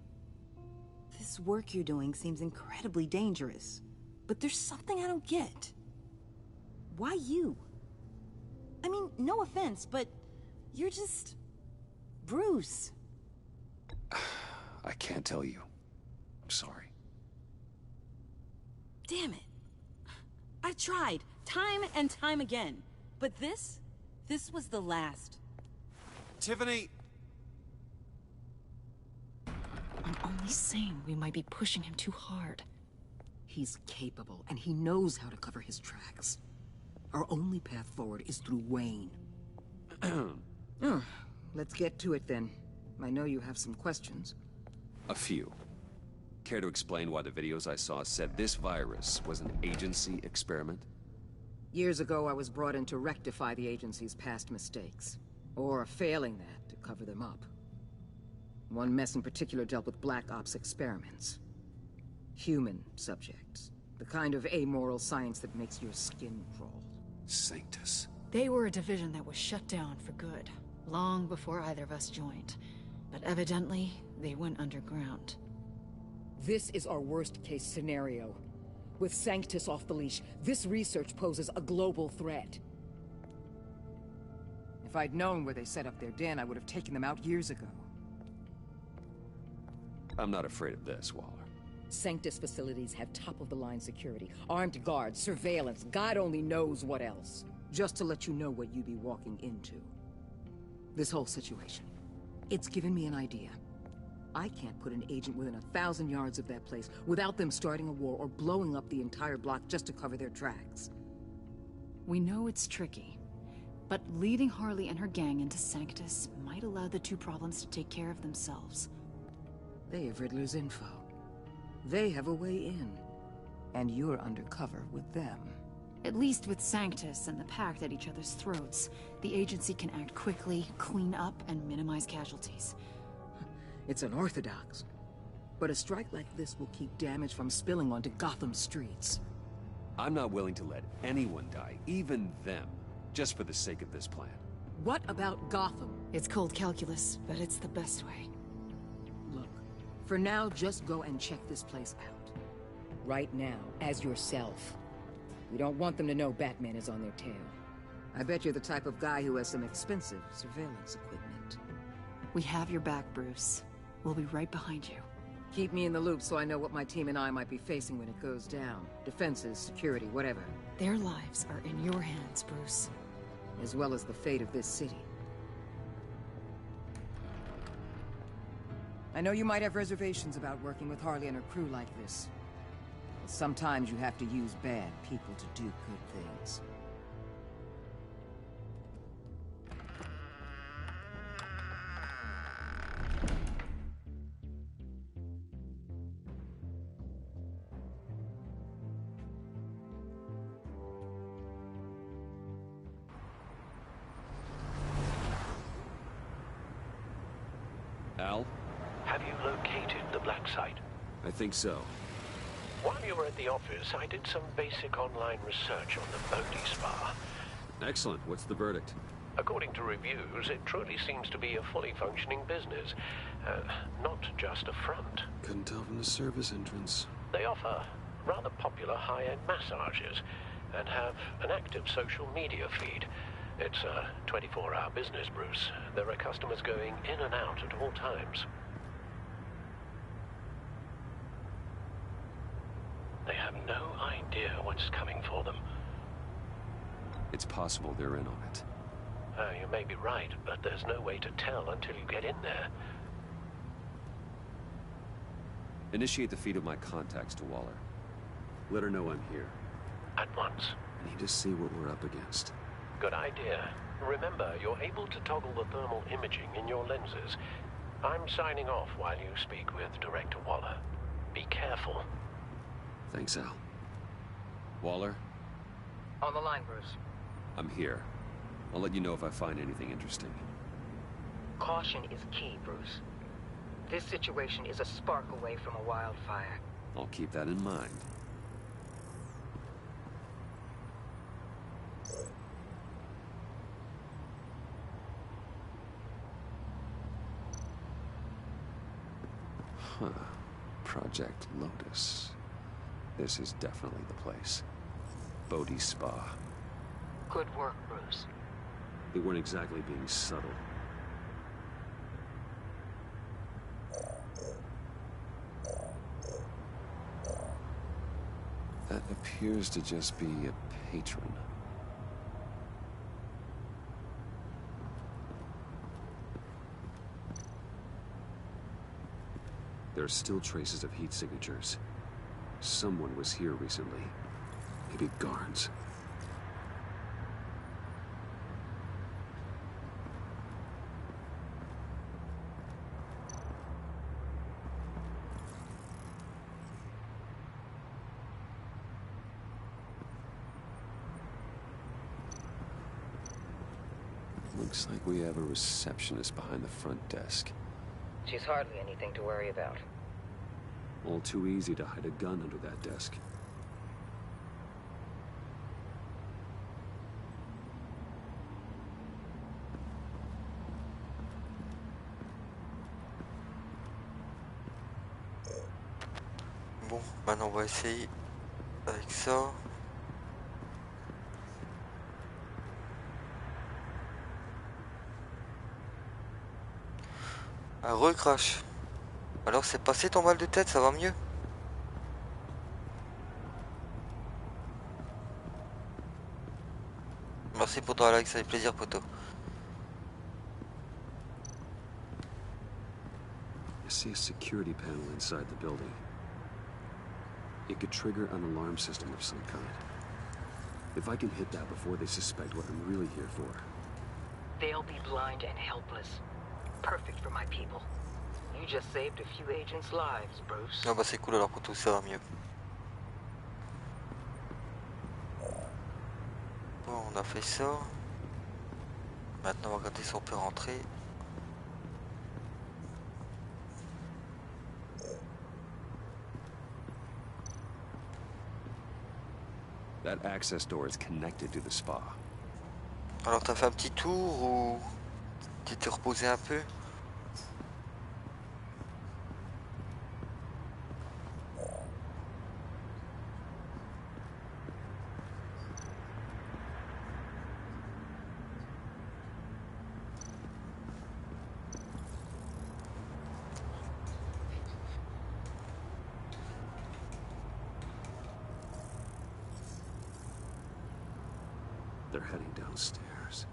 This work you're doing seems incredibly dangerous. But there's something I don't get. Why you? I mean, no offense, but you're just... Bruce.
I can't tell you. I'm sorry.
Damn it.
I've tried, time and time again. But this was the last.
Tiffany!
I'm only saying we might be pushing him too hard.
He's capable, and he knows how to cover his tracks. Our only path forward is through Wayne. Oh, let's get to it then. I know you have some questions.
A few. Care to explain why the videos I saw said this virus was an agency experiment?
Years ago, I was brought in to rectify the agency's past mistakes. Or, failing that, to cover them up. One mess in particular dealt with Black Ops experiments. Human subjects. The kind of amoral science that makes your skin crawl.
Sanctus.
They were a division that was shut down for good, long before either of us joined. But evidently, they went underground.
This is our worst-case scenario. With Sanctus off the leash, this research poses a global threat. If I'd known where they set up their den, I would have taken them out years ago.
I'm not afraid of this, Waller.
Sanctus facilities have top-of-the-line security, armed guards, surveillance, God only knows what else. Just to let you know what you'd be walking into. This whole situation. It's given me an idea. I can't put an agent within 1,000 yards of that place without them starting a war or blowing up the entire block just to cover their tracks.
We know it's tricky, but leading Harley and her gang into Sanctus might allow the two problems to take care of themselves.
They have Riddler's info. They have a way in. And you're undercover with them.
At least with Sanctus and the Pact at each other's throats, the agency can act quickly, clean up, and minimize casualties.
It's unorthodox. But a strike like this will keep damage from spilling onto Gotham streets.
I'm not willing to let anyone die, even them, just for the sake of this plan.
What about Gotham?
It's cold calculus, but it's the best way.
Look, for now, just go and check this place out. Right now, as yourself. We don't want them to know Batman is on their tail. I bet you're the type of guy who has some expensive surveillance equipment.
We have your back, Bruce. We'll be right behind you.
Keep me in the loop so I know what my team and I might be facing when it goes down. Defenses, security, whatever.
Their lives are in your hands, Bruce.
As well as the fate of this city. I know you might have reservations about working with Harley and her crew like this. But sometimes you have to use bad people to do good things.
Al?
Have you located the black site?
I think so.
While you were at the office, I did some basic online research on the Bodhi Spa.
Excellent. What's the verdict?
According to reviews, it truly seems to be a fully functioning business. Not just a front.
Couldn't tell from the service entrance.
They offer rather popular high-end massages and have an active social media feed. It's a 24-hour business, Bruce. There are customers going in and out at all times. They have no idea what's coming for them.
It's possible they're in on it.
You may be right, but there's no way to tell until you get in there.
Initiate the feed of my contacts to Waller. Let her know I'm here.
At once.
I need to see what we're up against.
Good idea. Remember, you're able to toggle the thermal imaging in your lenses. I'm signing off while you speak with Director Waller. Be careful.
Thanks, Al. Waller?
On the line, Bruce.
I'm here. I'll let you know if I find anything interesting.
Caution is key, Bruce. This situation is a spark away from a wildfire.
I'll keep that in mind. Huh. Project Lotus. This is definitely the place. Bodhi Spa.
Good work, Bruce.
They weren't exactly being subtle. That appears to just be a patron. There are still traces of heat signatures. Someone was here recently. Maybe guards. Looks like we have a receptionist behind the front desk.
She's hardly anything to worry about.
All too easy to hide a gun under that desk.
Bon, maintenant on va essayer avec ça. Un recrash. Alors c'est passé ton mal de tête, ça va mieux? Merci pour ton like, ça fait plaisir poto.
I see a security panel inside the building. It could trigger an alarm system of some kind. If I can hit that before they suspect what I'm really here for.
They'll be blind and helpless. Perfect for my people. You just saved a few agents' lives, Bruce.
Ah bah c'est cool alors pour tout ça va mieux. Bon, on a fait ça. Maintenant on va regarder si on peut rentrer.
That access door is connected to the spa.
Alors t'as fait un petit tour ou tu t'es reposé un peu?
They're heading downstairs.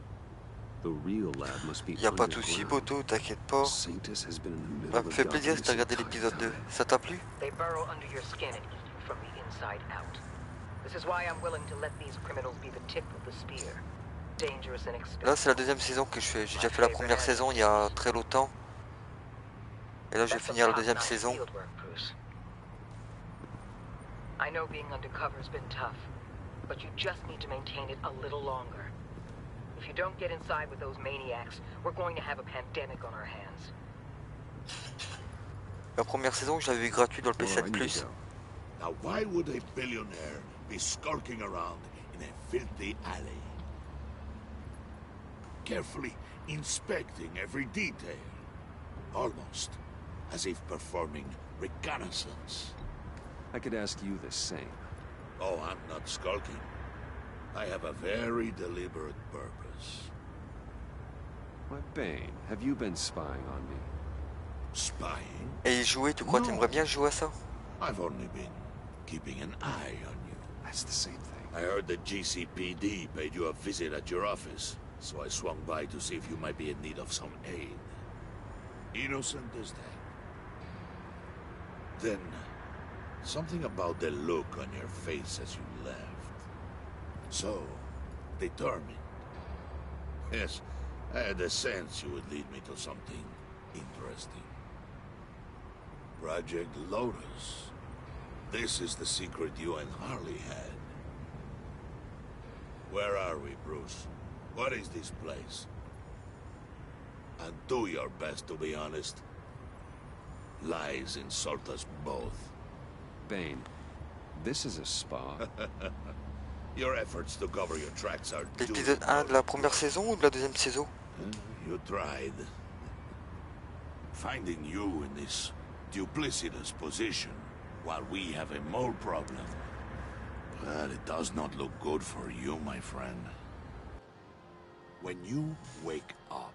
The real lab must be
Y'a pas de soucis, Boto, t'inquiète pas. Ça me fait plaisir de regarder l'épisode 2. Ça t'a plu?
They burrow under your skin and eat you from the inside out. This is why I'm willing to let these criminals be the tip of the spear. Dangerous and expensive.
Là, c'est la deuxième saison que je fais. J'ai déjà fait la première saison il y a très longtemps. Et là, je vais finir la deuxième saison.
I know being undercover's been tough, but you just need to maintain it a little longer. If you don't get inside with those maniacs, we're going to have a pandemic on our hands.
La première saison, je l'avais vu gratuit dans le PS7+.
Now why would a billionaire be skulking around in a filthy alley? Carefully inspecting every detail. Almost as if performing reconnaissance.
I could ask you the same.
Oh, I'm not skulking. I have a very deliberate purpose.
Why, Bane, have you been spying on me?
Spying?
Et jouer, tu crois que t'aimerais bien jouer à ça?
I've only been keeping an eye on you.
That's the same thing.
I heard the GCPD paid you a visit at your office, so I swung by to see if you might be in need of some aid. Innocent as that. Then, something about the look on your face as you left. So, determined. Yes, I had a sense you would lead me to something interesting. Project Lotus. This is the secret you and Harley had. Where are we, Bruce? What is this place? And do your best to be honest. Lies insult us both.
Bane, this is a spa.
Your efforts to cover your tracks are
L'épisode 1 de la première saison ou de la deuxième saison?
You tried. Finding you in this duplicitous position while we have a mole problem. But it does not look good for you, my friend. When you wake up,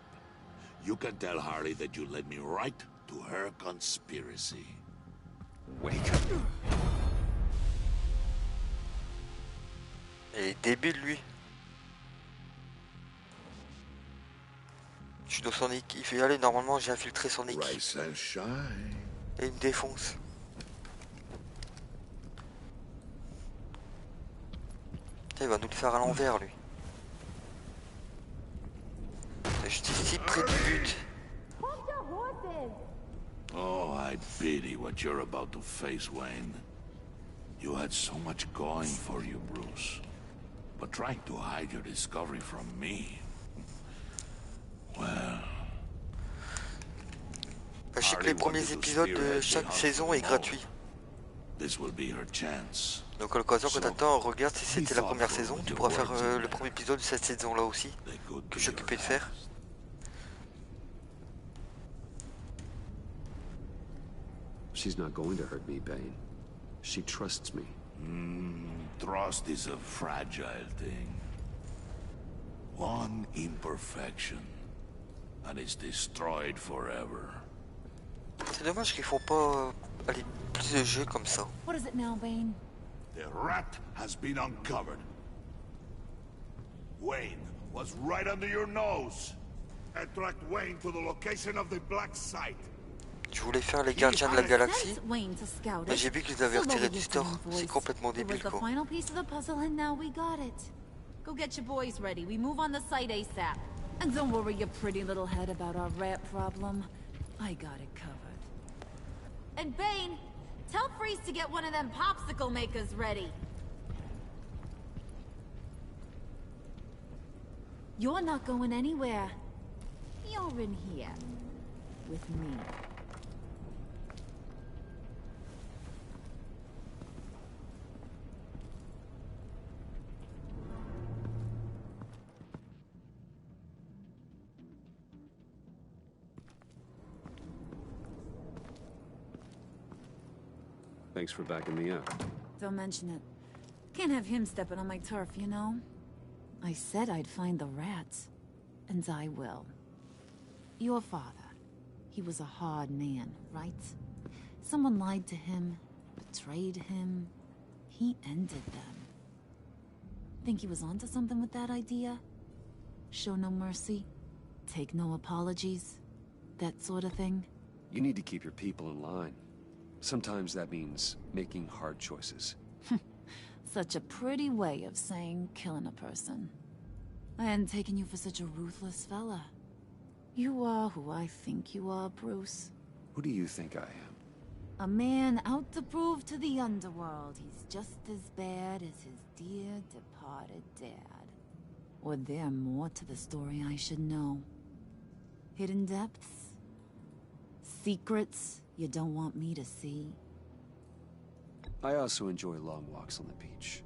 you can tell Harley that you led me right to her conspiracy.
Wake up.
Il est débile lui. Je suis dans son nick. Il fait aller, normalement j'ai infiltré son nick. Et il me défonce. Putain, il va nous le faire à l'envers lui. J'étais si près du but.
Oh, I pity what you're about to face, Wayne. You had so much going for you, Bruce. But trying to hide your discovery from me... Well...
Sachez que les premiers épisodes de chaque saison est gratuit.
This will be her chance.
Donc à l'occasion, quand t'attends, regarde si c'était la première saison. Tu pourras faire le premier épisode de cette saison-là aussi, que je suis occupé de faire.
She's not going to hurt me, Bane. She trusts me.
Trust is a fragile thing. One imperfection, and it's destroyed forever.
C'est dommage qu'ils font pas aller plus de jeux comme ça.
What is it now, Bane?
The rat has been uncovered. Wayne was right under your nose. I tracked Wayne to the location of the black site.
Je voulais faire les gardiens de la galaxie, mais j'ai vu qu'ils avaient retiré du store. C'est complètement débile quoi.
Final piece of the puzzle, and now we got it. Go get your boys ready. We move on the site ASAP. And don't worry your pretty little head about our rat problem. I got it covered. And Bane, tell Freeze to get one of them popsicle makers ready. You're not going anywhere. You're in here. With me.
Thanks for backing me up.
Don't mention it. Can't have him stepping on my turf, you know? I said I'd find the rats. And I will. Your father. He was a hard man, right? Someone lied to him, betrayed him. He ended them. Think he was onto something with that idea? Show no mercy? Take no apologies? That sort of thing?
You need to keep your people in line. Sometimes that means making hard choices.
Such a pretty way of saying killing a person. I hadn't taken you for such a ruthless fella. You are who I think you are, Bruce.
Who do you think I am?
A man out to prove to the underworld he's just as bad as his dear departed dad. Or there more to the story I should know. Hidden depths? Secrets you don't want me to see?
I also enjoy long walks on the beach.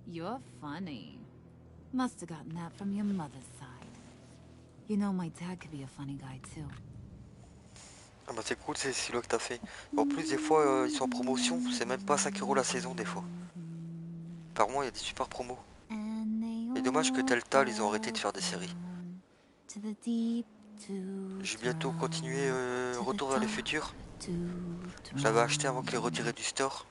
You're funny. Must have gotten that from your mother's side. You know, my dad could be a funny guy, too.
Ah bah c'est cool, c'est celui-là que t'as fait. En plus, des fois, ils sont en promotion. C'est même pas 5 € la saison, des fois. Par mois, il y a des super promos. Et dommage que Telltale, ils ont arrêté de faire des séries. J'ai bientôt continué Retour vers le futur. Je l'avais acheté avant qu'il retiré du store.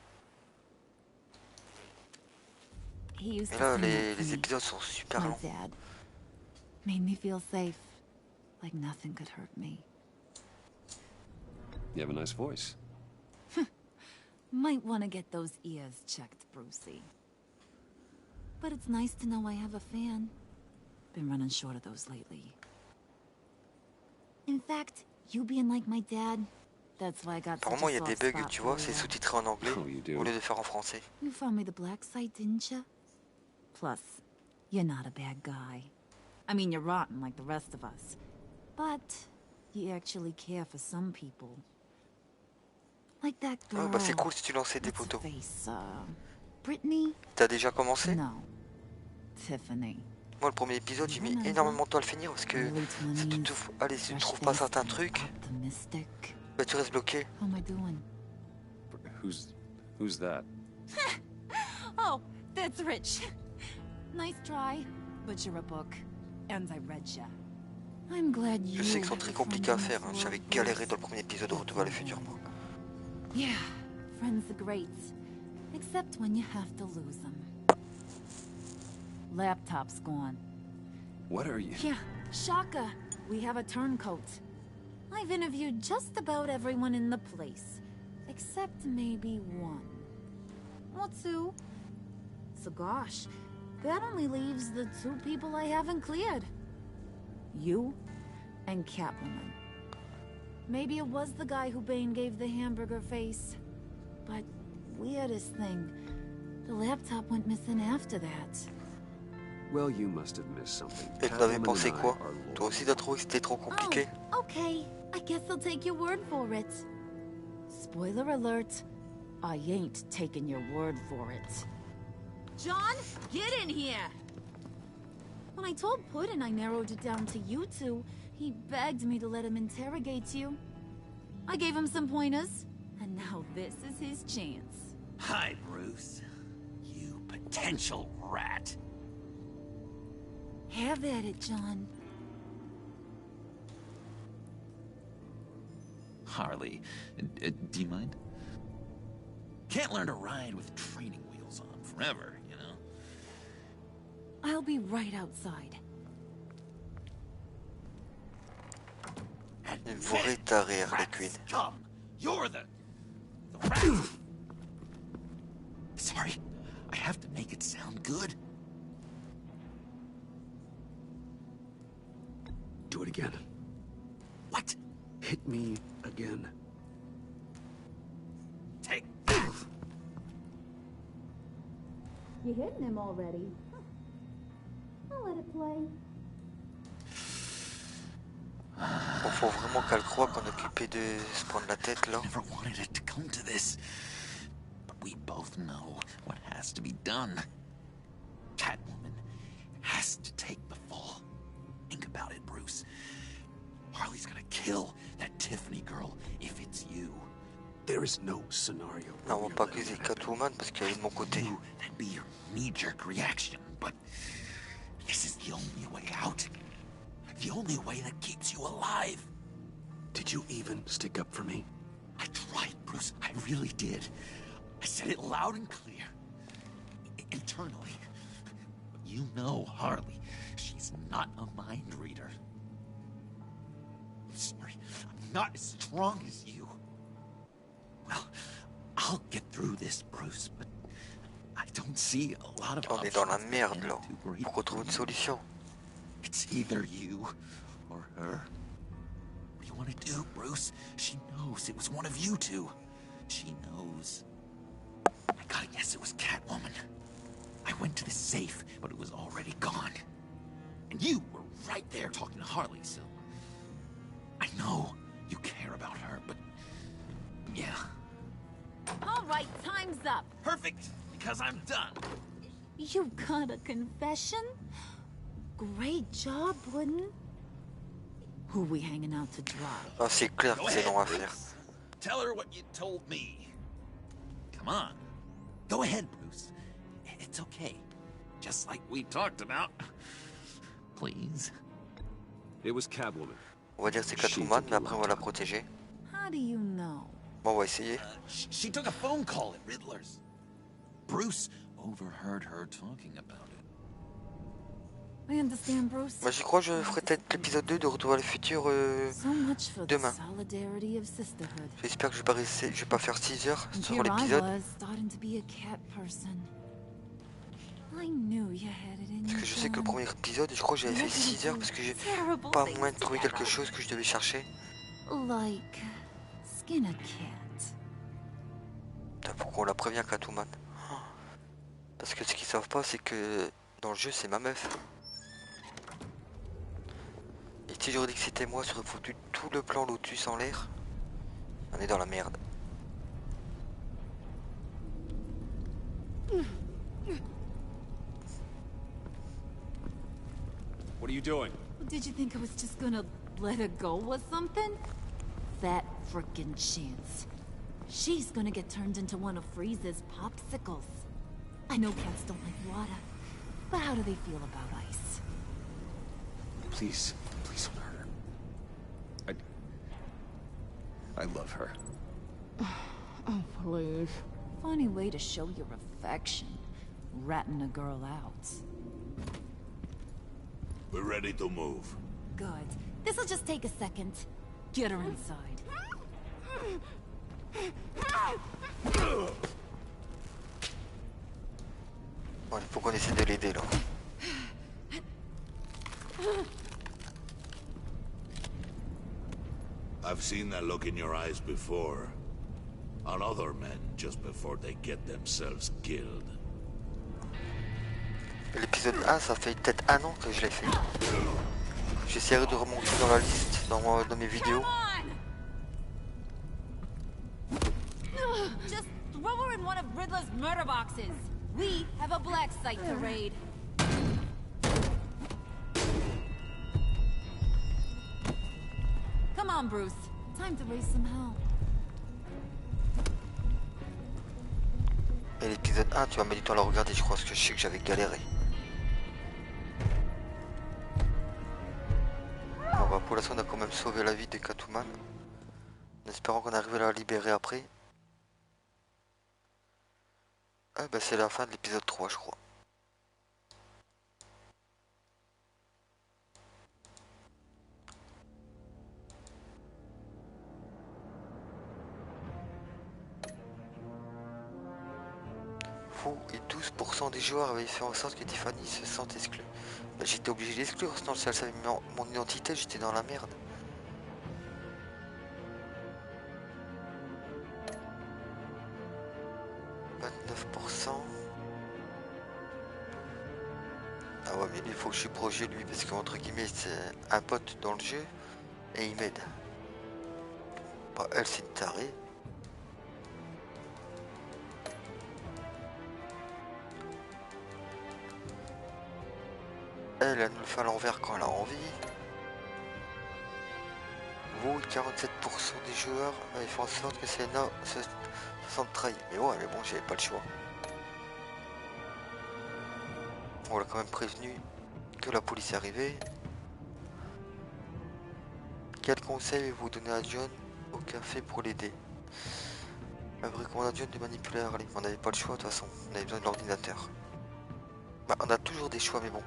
Et là, les épisodes sont super longs.
Made me feel safe, like nothing could hurt me.
You have a nice voice.
Might want to get those ears checked, Brucey. But it's nice to know I have a fan. Been running short of those lately. In fact, you being like my dad, that's why I got
Apparemment, il y a des bugs, tu vois, c'est sous-titré en anglais au lieu de faire en français.
You found me the black site, didn't you? Plus, you're not a bad guy. I mean, you're rotten like the rest of us. But you actually care for some people. Like that girl.
Ah bah c'est cool si tu lançais des photos.
Brittany?
T'as déjà commencé?
No. Tiffany.
Moi, le premier épisode, j'ai mis énormément de temps à le finir parce que si tu ne trouves pas certains trucs, bah tu restes bloqué.
How am I doing?
Who's that?
Oh, that's Rich. Nice try, but you're a book, and I read ya. I'm glad you.
Je sais qu'ils sont très compliqués à faire. Hein. J'avais galéré dans le premier épisode de Retour vers le futur, moi.
Yeah, friends are great, except when you have to lose them. Laptop's gone.
What are you?
Yeah, Shaka. We have a turncoat. I've interviewed just about everyone in the place. Except maybe one. Or two. So gosh, that only leaves the two people I haven't cleared. You and Catwoman. Maybe it was the guy who Bane gave the hamburger face. But weirdest thing, the laptop went missing after that.
Well, you must have missed something.
Et t'en avais pensé quoi? Toi aussi t'as trouvé que c'était trop compliqué?
Oh, okay. I guess I'll take your word for it. Spoiler alert, I ain't taking your word for it. John, get in here! When I told Puddin' I narrowed it down to you two, he begged me to let him interrogate you. I gave him some pointers, and now this is his chance.
Hi, Bruce. You potential rat.
Have at it, John.
Harley, do you mind? Can't learn to ride with training wheels on forever, you know?
I'll be right outside.
Une forêt derrière les Queen.
Come, you're the rat. Sorry, I have to make it sound good.
Do it again.
What?
Hit me again.
Take that.
You hitting him already? I'll let it play.
Bon, faut vraiment qu'elle croie qu'on est occupé de se prendre la tête là.
Never wanted it to come to this, but we both know what has to be done. Catwoman has to take the fall. Think about it, Bruce. Harley's gonna kill that Tiffany girl if it's you.
There is no scenario.
Non, on va pas accuser Catwoman parce qu'elle est de mon côté.
That'd be your knee-jerk reaction, but this is the only way out. The only way that keeps you alive.
Did you even stick up for me?
I tried, Bruce. I really did. I said it loud and clear. Internally. But you know Harley. She's not a mind reader. I'm sorry. I'm not as strong as you. Well, I'll get through this, Bruce, but I don't see a lot of
On est dans la merde là. Faut qu'on trouve une solution.
It's either you or her. What do you want to do, Bruce? She knows it was one of you two. She knows. I gotta guess it was Catwoman. I went to the safe, but it was already gone. And you were right there talking to Harley, so... I know you care about her, but... yeah.
All right, time's up.
Perfect, because I'm done.
You got a confession? Great job, Puddin'. Who we hanging out to dry?
Ah, c'est clair que c'est long à faire.
Tell her what you told me. Come on. Go ahead, Bruce. It's okay. Just like we talked about. Please.
It was Catwoman.
On va dire que c'est Catwoman, mais après on va la protéger.
How do you know?
Bon, on va essayer.
She took a phone call at Riddler's. Bruce overheard her talking about it.
I understand, Bruce.
Bah, j'y crois, je ferai peut-être l'épisode 2 de Retour à le futur demain. J'espère que je vais pas faire 6 heures sur l'épisode. Parce que je sais que le premier épisode, je crois que j'avais fait 6 heures parce que j'ai pas moyen de trouver quelque chose que je devais chercher.
Like skin a cat.
Putain, pourquoi on la prévient Catwoman? Parce que ce qu'ils savent pas, c'est que dans le jeu, c'est ma meuf. Et si j'aurais dit que c'était moi, j'aurais foutu tout le plan Lotus en l'air. On est dans la merde.
What are you doing?
Did you think I was just gonna let her go or something? That frickin' chance. She's gonna get turned into one of Freeze's popsicles. I know cats don't like water, but how do they feel about ice?
Please don't hurt her. I love her.
Oh, please. Funny way to show your affection. Ratting a girl out.
We're ready to move.
Good. This'll just take a second. Get her inside.
Bon, il faut qu'on essaie de l'aider là.
I've seen that look in your eyes before. On other men just before they get themselves killed.
L'épisode 1, ça fait peut-être 1 an que je l'ai fait. J'essaierai de remonter dans la liste, dans mes vidéos.
Just throw her in one of Riddler's murder boxes. We have a black site to raid. Come on, Bruce. Time to raise some hell.
Et l'épisode 1, tu vas mettre du temps à le regarder, je crois, parce que je sais que j'avais galéré. Bon, bah, pour l'instant, on a quand même sauvé la vie de Catwoman. En espérant qu'on arrive à la libérer après. Ah, bah, c'est la fin de l'épisode 3, je crois. Et 12% des joueurs avaient fait en sorte que Tiffany se sente exclue. Bah, j'étais obligé d'exclure, sinon si elle savait mon identité, j'étais dans la merde. Ah ouais, mais il faut que je suis proche de lui parce qu'entre guillemets c'est un pote dans le jeu et il m'aide. Bah, elle c'est une tarée. Elle nous le fait à l'envers quand elle a envie. Vous, 47% des joueurs avaient fait en sorte que Selena se sente trahi. Mais ouais, mais bon, j'avais pas le choix. On l'a quand même prévenu que la police est arrivée. Quel conseil vous donnez à John au café pour l'aider? Elle recommande à John de manipuler Harley. On n'avait pas le choix de toute façon, on avait besoin de l'ordinateur. Bah, on a toujours des choix, mais bon.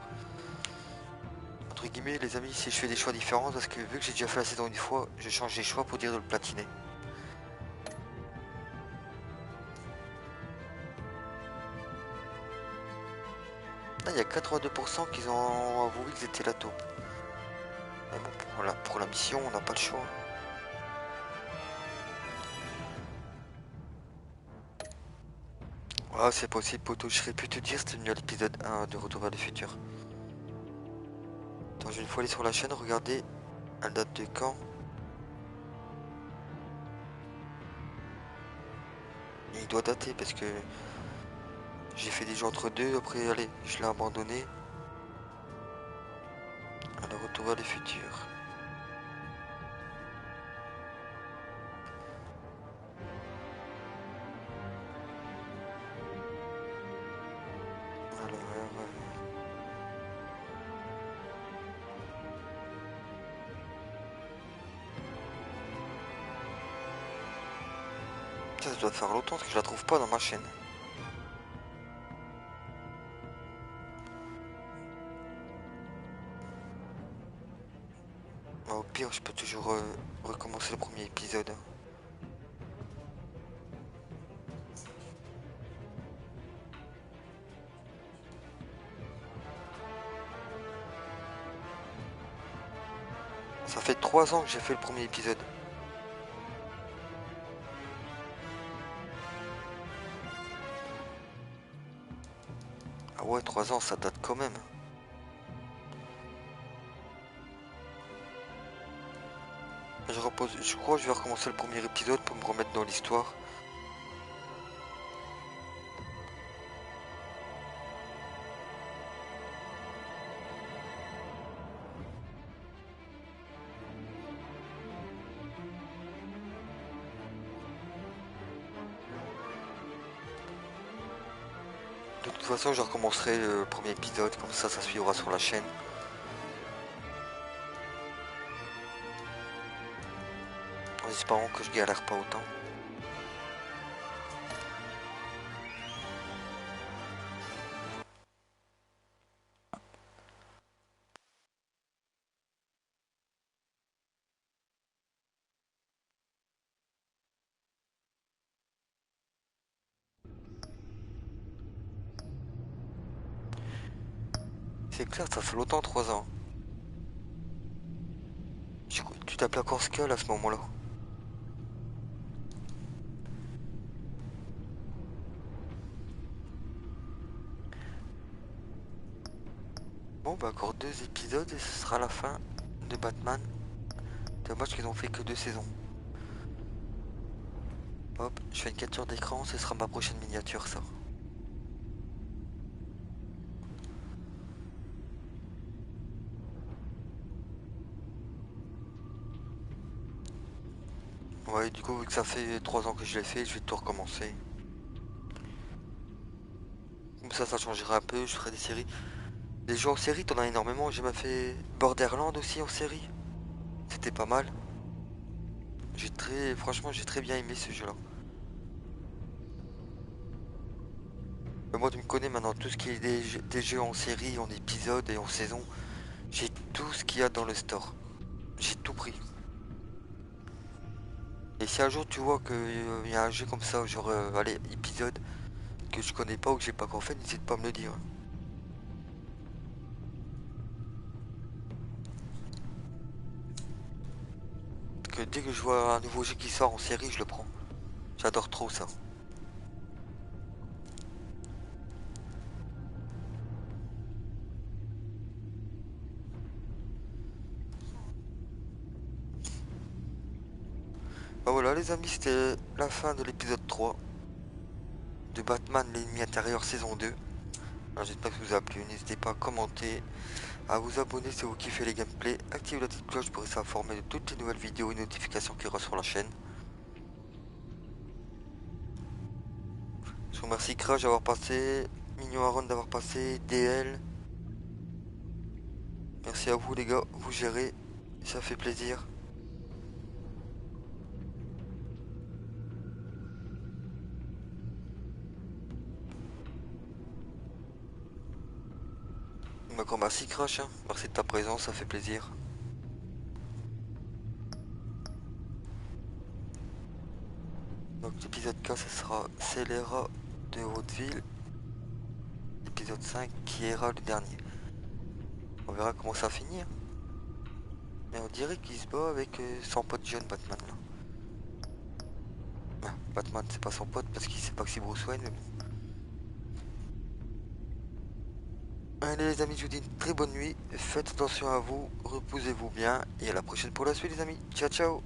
Entre guillemets, les amis, si je fais des choix différents, parce que vu que j'ai déjà fait la saison une fois, je change les choix pour dire de le platiner. Là, il y a 82% qui ont avoué qu'ils étaient la taupe. Mais bon, pour la mission, on n'a pas le choix. Ah, c'est possible, poto, je serais pu te dire, c'était mieux à l'épisode 1 de Retour vers le futur. Attends, je vais une fois aller sur la chaîne, regardez, elle date de quand? Et il doit dater parce que j'ai fait des jeux entre deux, après, allez, je l'ai abandonné. Alors, Retour vers le futur. Ça doit faire longtemps parce que je la trouve pas dans ma chaîne. Au pire, je peux toujours recommencer le premier épisode. Ça fait 3 ans que j'ai fait le premier épisode. Ah ouais, 3 ans, ça date quand même. Je crois que je vais recommencer le premier épisode pour me remettre dans l'histoire. De toute façon, je recommencerai le premier épisode, comme ça suivra sur la chaîne. En espérant que je galère pas autant. C'est clair, ça fait longtemps, 3 ans. Tu t'appelles encore Skull à ce moment-là. Bon, bah encore 2 épisodes et ce sera la fin de Batman. Dommage qu'ils ont fait que 2 saisons. Hop, je fais une capture d'écran, ce sera ma prochaine miniature, ça. Ouais, du coup, vu que ça fait 3 ans que je l'ai fait, je vais tout recommencer. Comme ça changera un peu, je ferai des séries. Des jeux en série, t'en as énormément. J'ai même fait Borderlands aussi en série. C'était pas mal. Franchement, j'ai très bien aimé ce jeu-là. Moi, tu me connais maintenant, tout ce qui est des jeux en série, en épisode et en saison. J'ai tout ce qu'il y a dans le store. J'ai tout pris. Et si un jour tu vois qu'il y a un jeu comme ça, genre, allez, épisode, que je connais pas ou que j'ai pas encore fait, n'hésite pas à me le dire. Parce que dès que je vois un nouveau jeu qui sort en série, je le prends. J'adore trop ça. Bah voilà les amis, c'était la fin de l'épisode 3 de Batman l'ennemi intérieur saison 2. J'espère que ça vous a plu, n'hésitez pas à commenter, à vous abonner si vous kiffez les gameplays, activez la petite cloche pour être informé de toutes les nouvelles vidéos et notifications qui reçoivent sur la chaîne. Je remercie Crash d'avoir passé, Mignon Aaron d'avoir passé, DL. Merci à vous les gars, vous gérez, ça fait plaisir. Encore merci Crash, hein. Merci de ta présence, ça fait plaisir. Donc l'épisode 4 ce sera Scélérat de Hauteville. Épisode 5 qui ira le dernier. On verra comment ça finit. Hein. Mais on dirait qu'il se bat avec son pote jeune Batman là. Ah, Batman c'est pas son pote parce qu'il sait pas que c'est Bruce Wayne mais bon. Allez les amis, je vous dis une très bonne nuit, faites attention à vous, reposez-vous bien et à la prochaine pour la suite les amis. Ciao ciao.